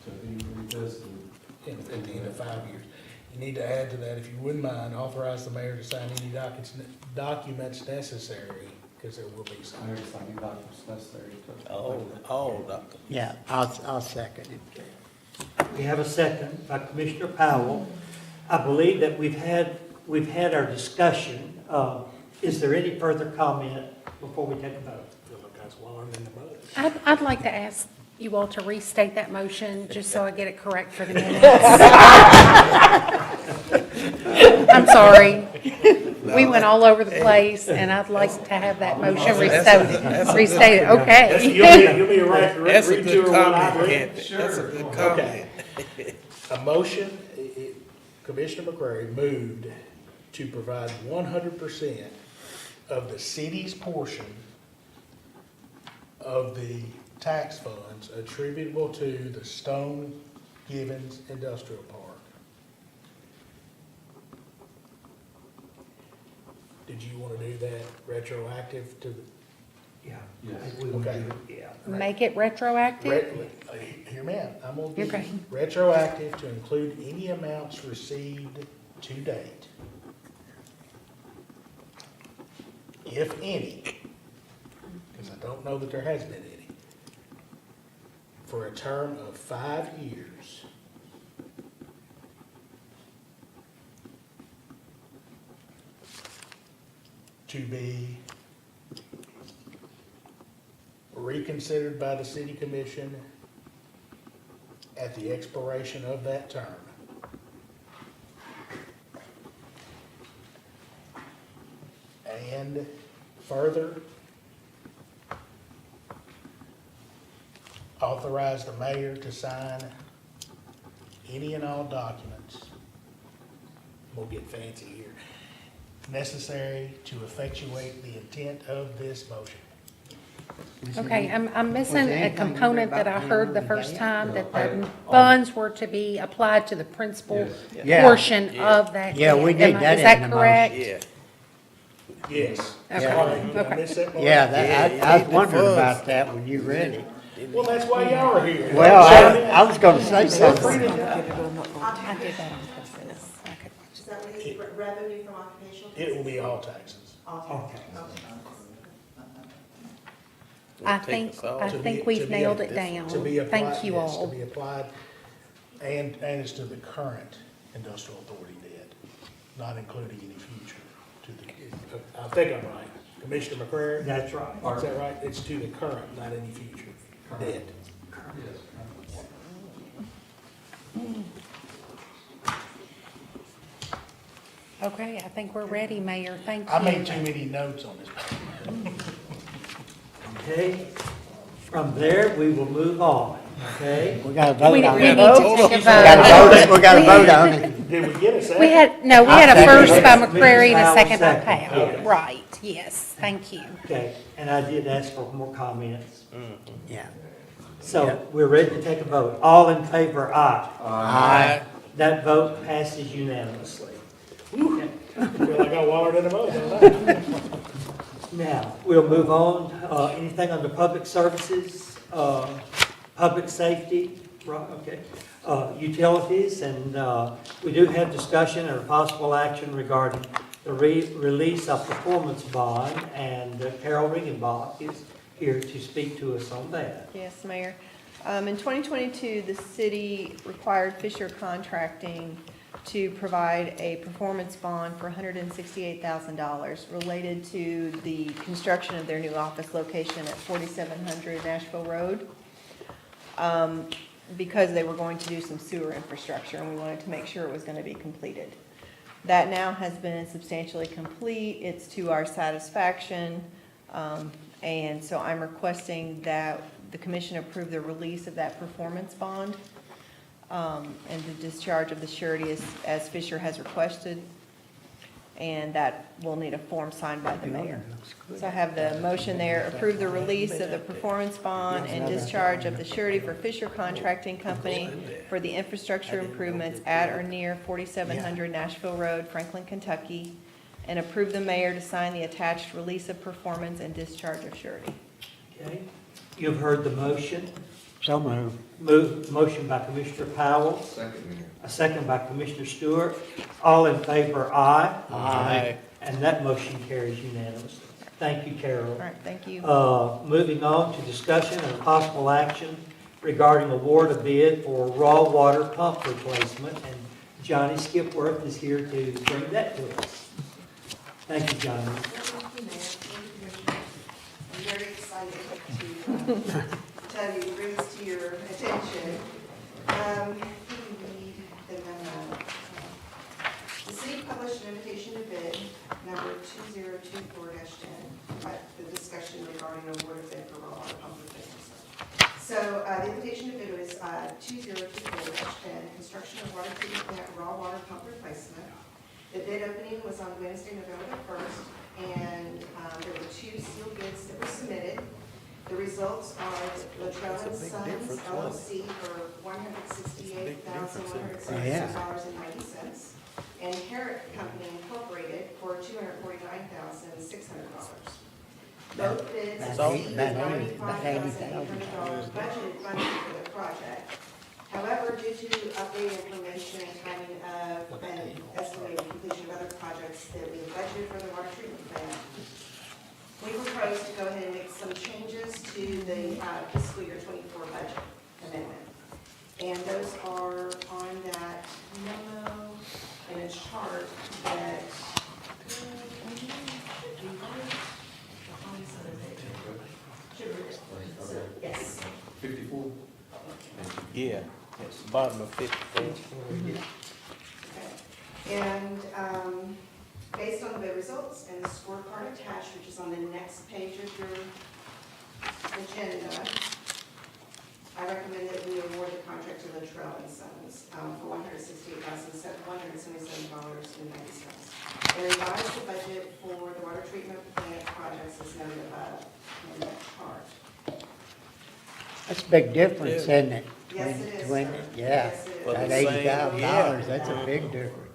to be revisited. At the end of 5 years. You need to add to that, if you wouldn't mind, authorize the mayor to sign any documents necessary, because there will be some. There's some documents necessary to. All documents. Yeah, I'll second it. We have a second by Commissioner Powell. I believe that we've had our discussion. Is there any further comment before we take a vote? Feel like I was wallowing in the mud. I'd like to ask you all to restate that motion, just so I get it correct for the minutes. I'm sorry. We went all over the place, and I'd like to have that motion restated. Okay. You'll be right, That's a read to good her what I comment, read. Kathy. That's a good Okay. comment. A motion, Commissioner McCrary moved to provide 100% of the city's portion of the tax funds attributable to the Stone Givens Industrial Park. Did you want to do that retroactive to the? Yeah. Yes. I think we will Okay. do it, yeah. Make it retroactive? Hear me out, I'm gonna give Okay. you retroactive to include any amounts received to date. If any, because I don't know that there has been any, for a term of 5 years. To be reconsidered by the city commission at the expiration of that term. And further, authorize the mayor to sign any and all documents, we'll get fancy here, necessary to effectuate the intent of this motion. Okay, I'm Was missing there a anything component that I about heard the being on the first day? time, that the Yeah. funds were to be applied to the principal Yeah. portion Yeah. of that. Yeah, we debt. need that Is in that the correct? Yeah. Yes. Okay. Sorry, did I Okay. miss that part? Yeah, that, Yeah, I was the wondering funds. about that when you read it. Well, that's why y'all are here. Well, I was gonna say something. I did that on purpose. Is that revenue from occupational? It will be all taxes. I Take think, us all. I To be- think to we've be nailed a- it down. To be applied, Thank you yes, all. to be applied, and it's to the current industrial authority debt, not including any future to the, I think I'm right. Commissioner McCrary? That's right. Is that right? It's to the current, not any future debt. Yes. Okay, I think we're ready, Mayor. Thank you. I made too many notes on this. Okay, from there, we will move on, okay? We gotta vote We on need it. to take a We gotta vote. we gotta vote on it. Did we get a second? We had, no, we I'll had a second first it. by McCrary and a Mrs. second by Howell Powell. seconded. Right, yes, thank you. Okay, and I did ask for more comments. Yeah. So, we're ready to take a vote. All in favor, aye. Aye. That vote passes unanimously. Feel like I wallered in the mud, don't I? Now, we'll move on. Anything under public services, public safety, right, okay. Utilities, and we do have discussion or possible action regarding the release of performance bond, and Carol Regenbach is here to speak to us on that. Yes, Mayor. In 2022, the city required Fisher Contracting to provide a performance bond for $168,000 related to the construction of their new office location at 4700 Nashville Road, because they were going to do some sewer infrastructure, and we wanted to make sure it was going to be completed. That now has been substantially complete. It's to our satisfaction. And so I'm requesting that the commission approve the release of that performance bond, and the discharge of the surety as Fisher has requested. And that will need a form signed by the mayor. So I have the motion there, approve the release of the performance bond and discharge of the surety for Fisher Contracting Company for the infrastructure improvements at or near 4700 Nashville Road, Franklin, Kentucky, and approve the mayor to sign the attached release of performance and discharge of surety. Okay, you've heard the motion. So moved. Motion by Commissioner Powell, Second, Mayor. a second by Commissioner Stewart. All in favor, aye. Aye. And that motion carries unanimously. Thank you, Carol. All right, thank you. Moving on to discussion and possible action regarding award of bid for raw water pump replacement, and Johnny Skipworth is here to bring that to us. Thank you, Johnny. Thank you, Mayor. Thank you, Commissioner. I'm very excited to tell you, bring this to your attention. Read the memo. The city published an invitation to bid, number 2024-10, the discussion regarding award of bid for raw water pump replacement. So the invitation to bid was 2024-10, construction of water treatment plant raw water pump replacement. The bid opening was on Wednesday, November 1st, and there were 2 sealed bids that were submitted. The results are Latrell and Sons LLC for $168,166.90, and Herrick Company Incorporated for $249,600. Both bids exceed the $95,800 budgeted funding for the project. However, due to updated information and timing of an estimated completion of other projects that we budgeted for the water treatment plant, we propose to go ahead and make some changes to the fiscal year 24 budget amendment. And those are on that memo and a chart that yes. 54? Yeah, it's the bottom of 54. Okay. And based on the results and the scorecard attached, which is on the next page of your agenda, I recommend that we award the contract to Latrell and Sons for $168,177.90. And revise the budget for the water treatment plant projects as noted above in that chart. That's a big difference, isn't it? Yes, it is, Between- sir. Yeah, Yes, it is. For the that same- $80,000, yeah. that's a big difference.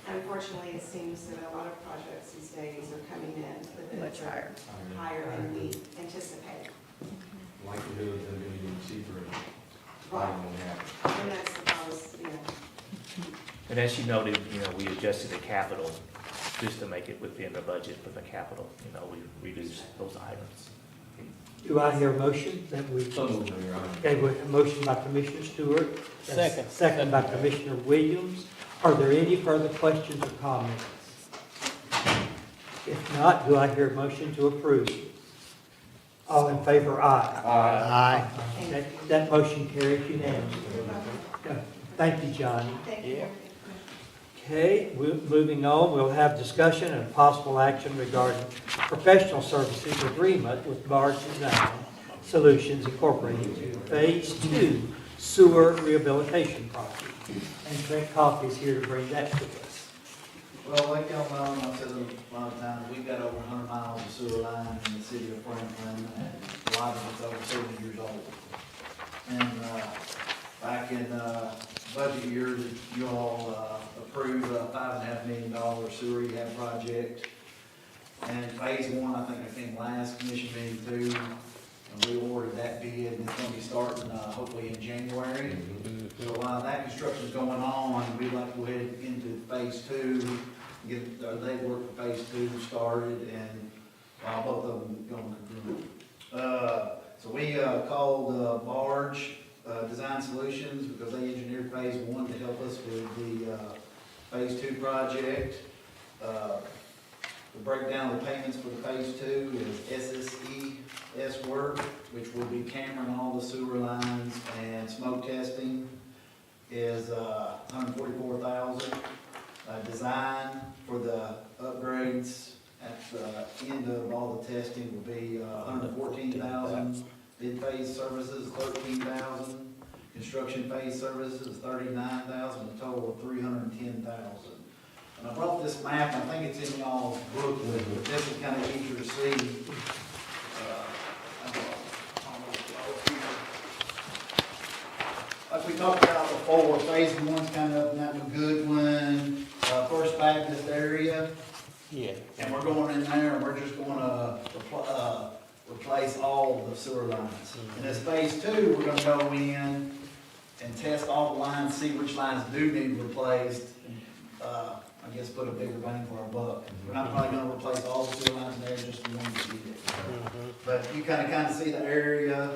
Unfortunately, it seems that a lot of projects these days are coming in with Much higher. higher than we anticipated. Likelihood of them being cheaper and Right. buying than happen. And that's the policy, And as you noted, we adjusted the capital just to make it within the budget for the capital. We reduced those items. Do I hear a motion that we, So moved, Mayor. okay, with a motion by Commissioner Stewart. Second. Second by Commissioner Williams. Are there any further questions or comments? If not, do I hear a motion to approve? All in favor, aye. Aye. Okay, that motion carries unanimously. Thank you, Johnny. Thank you. Yeah. Okay, moving on, we'll have discussion and possible action regarding professional services agreement with Barge Design Solutions Incorporated to Phase 2 Sewer Rehabilitation Project. And Trent Coffey is here to bring that to us. Well, like y'all know, I've said it a lot of times, we've got over 100 miles of sewer line in the city of Franklin, and a lot of it's over 30 years old. And back in budget year, you all approved a $5.5 million sewer rehab project. And phase 1, I think I came last commission meeting too, and we awarded that bid, and it's gonna be starting hopefully in January. So while that construction's going on, we'd like to go ahead into phase 2, get the legwork for phase 2 started, and while both of them going congruent. So we called Barge Design Solutions because they engineered phase 1 to help us with the phase 2 project. The breakdown of the payments for the phase 2 is SSES work, which will be cammering all the sewer lines, and smoke testing is $144,000. Design for the upgrades the end of all the testing will be, $114,000. Bid phase services, $13,000. Construction phase services, $39,000, a total of $310,000. And I brought this map, and I think it's in y'all's booklet, but this is kind of easier to see. Like we talked about before, phase one's kind of up in Goodwin, First Baptist area. Yeah. And we're going in there, and we're just gonna replace all the sewer lines. And as phase two, we're gonna go in and test all the lines, see which lines do need replaced. I guess put a bigger bang for our buck. We're not probably gonna replace all the sewer lines in there, just the ones that need it. But you kind of see the area, and I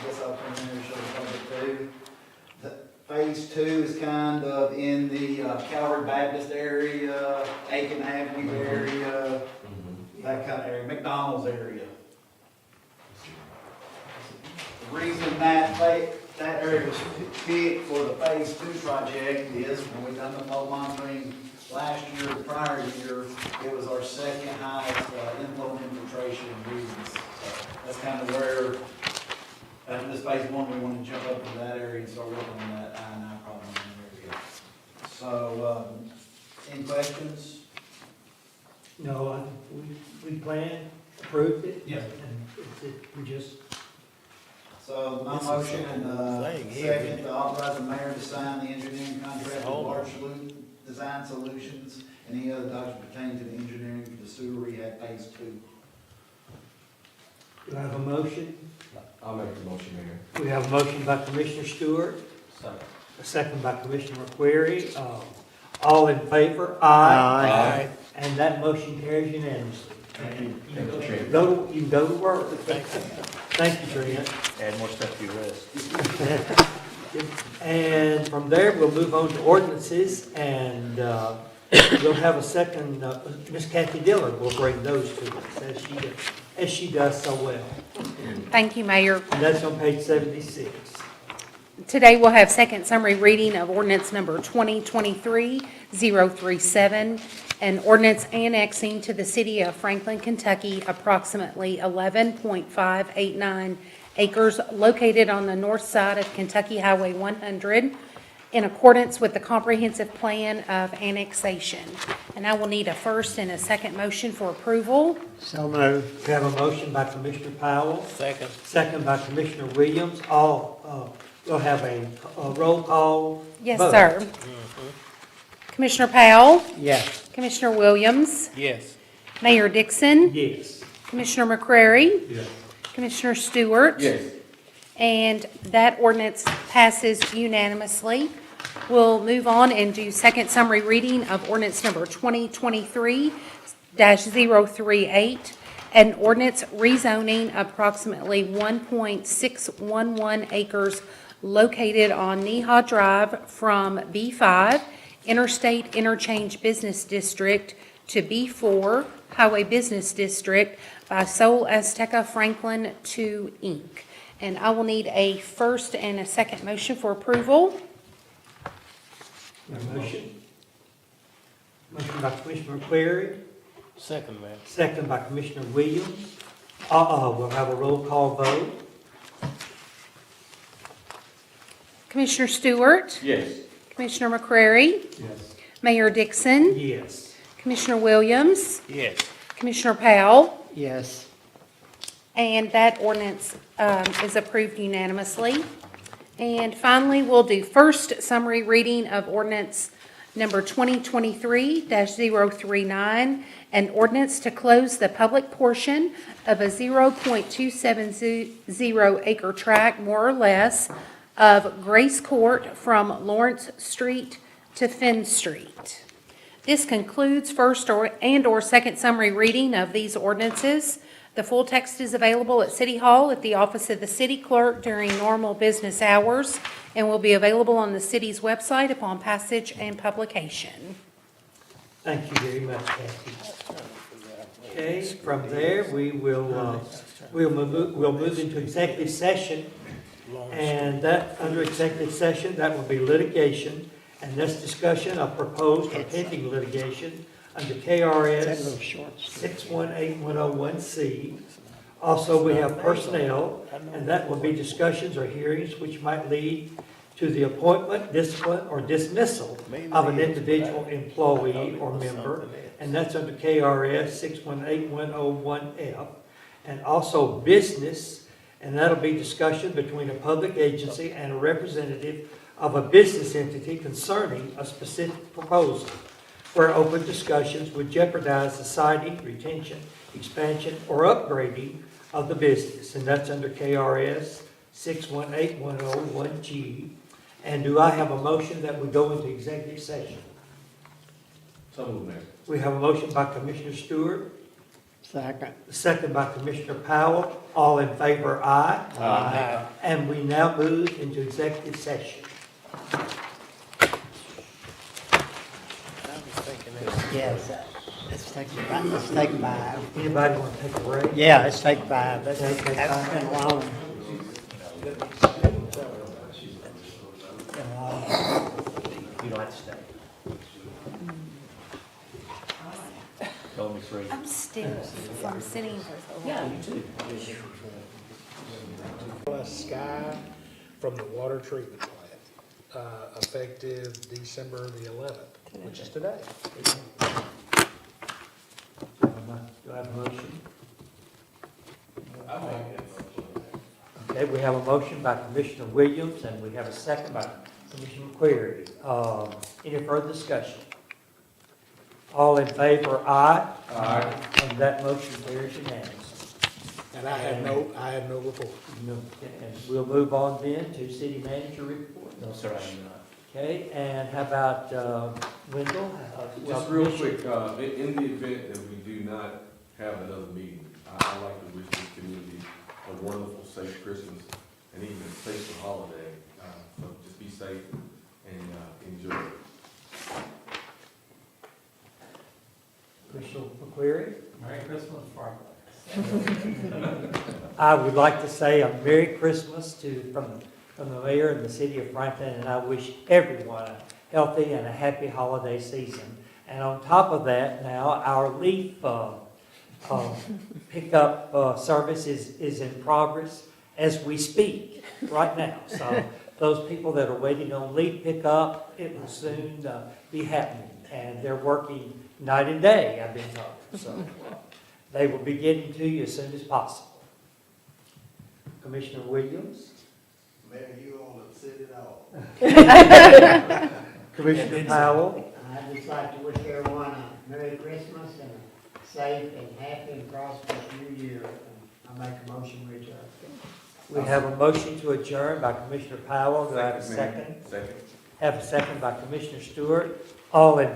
guess I'll come in here and show the public too. The phase two is kind of in the Calvary Baptist area, Aiken Avenue area, that kind of area, McDonald's area. The reason that area was picked for the phase two project is when we done the flow monitoring last year, the prior year, it was our second highest inflow infiltration readings. So that's kind of where, after this phase one, we want to jump up to that area and start working on that I-9 problem in the area. So, any questions? No, I think we planned, approved it. Yeah. And we just, So my This is motion, thing here, isn't second, it? to authorize the mayor to sign the engineering contract with Large Design Solutions and any other documents pertaining to the engineering for the sewer rehab phase two. do I have a motion? I'll make the motion, Mayor. We have a motion by Commissioner Stewart, a second by Commissioner McQuarrie. All in favor? Aye. And that motion carries unanimously. Thank you. You can go to work. Thank you, Trent. Add more stuff to your list. And from there, we'll move on to ordinances, and we'll have a second, Miss Kathy Diller will bring those to us, as she does so well. Thank you, Mayor. And that's on page 76. Today, we'll have second summary reading of ordinance number 2023-037, an ordinance annexing to the city of Franklin, Kentucky, approximately 11.589 acres located on the north side of Kentucky Highway 100 in accordance with the comprehensive plan of annexation. And I will need a first and a second motion for approval. So moved. We have a motion by Commissioner Powell, Second. second by Commissioner Williams. We'll have a roll call. Yes, vote. sir. Commissioner Powell, Yes. Commissioner Williams, Yes. Mayor Dixon, Yes. Commissioner McCrary, Yes. Commissioner Stewart. Yes. And that ordinance passes unanimously. We'll move on and do second summary reading of ordinance number 2023-038, an ordinance rezoning approximately 1.611 acres located on Neha Drive from B5 Interstate Interchange Business District to B4 Highway Business District by Sol Azteca Franklin II, Inc. And I will need a first and a second motion for approval. Motion. Motion by Commissioner McQuarrie, Second, Mayor. second by Commissioner Williams. We'll have a roll call vote. Commissioner Stewart, Yes. Commissioner McCrary, Yes. Mayor Dixon, Yes. Commissioner Williams, Yes. Commissioner Powell, Yes. and that ordinance is approved unanimously. And finally, we'll do first summary reading of ordinance number 2023-039, an ordinance to close the public portion of a 0.270 acre tract, more or less, of Grace Court from Lawrence Street to Finn Street. This concludes first or second summary reading of these ordinances. The full text is available at City Hall at the office of the city clerk during normal business hours and will be available on the city's website upon passage and publication. Thank you very much, Kathy. Okay, from there, we'll move into executive session. And that, under executive session, that will be litigation, and this discussion of proposed or pending litigation under It's that KRS little short. 618101C. Also, we have personnel, and that will be discussions or hearings which might lead to the appointment, discipline, or dismissal of an individual employee or member, and that's under KRS 618101F. And also business, and that'll be discussion between a public agency and a representative of a business entity concerning a specific proposal, where open discussions would jeopardize the siting, retention, expansion, or upgrading of the business, and that's under KRS 618101G. And do I have a motion that we go into executive session? So moved, Mayor. We have a motion by Commissioner Stewart, Second. second by Commissioner Powell. All in favor, aye. Aye. And we now move into executive session. Yes, let's take five. Anybody want to take a break? Yeah, let's take five. That's Okay, take five. been long. You don't have to stay. Don't be free. I'm stiff from sitting for so long. Yeah, you too. Sky from the water treatment plant, effective December the 11th, which is today. Do I have a motion? Okay, we have a motion by Commissioner Williams, and we have a second by Commissioner McQuarrie. Any further discussion? All in favor, aye. Aye. And that motion carries unanimously. And I have no report. And we'll move on then to city manager report. No, sir, I do not. Okay, and how about Wendell? Just real quick, in the event that we do not have another meeting, I'd like to wish this community a wonderful, safe Christmas and even a safer holiday. So just be safe and enjoy it. Commissioner McQuarrie? Merry Christmas, Franklin. I would like to say a Merry Christmas from the mayor and the city of Franklin, and I wish everyone a healthy and a happy holiday season. And on top of that, now, our leaf pickup service is in progress as we speak right now. So those people that are waiting on leaf pickup, it will soon be happening. And they're working night and day, I've been told. So they will be getting to you as soon as possible. Commissioner Williams? Mayor, you all have said it all. Commissioner Powell? I'd just like to wish everyone a Merry Christmas and a safe and happy and prosperous New Year. I make a motion to adjourn. We have a motion to adjourn by Commissioner Powell. Do I have a second? Second. Have a second by Commissioner Stewart. All in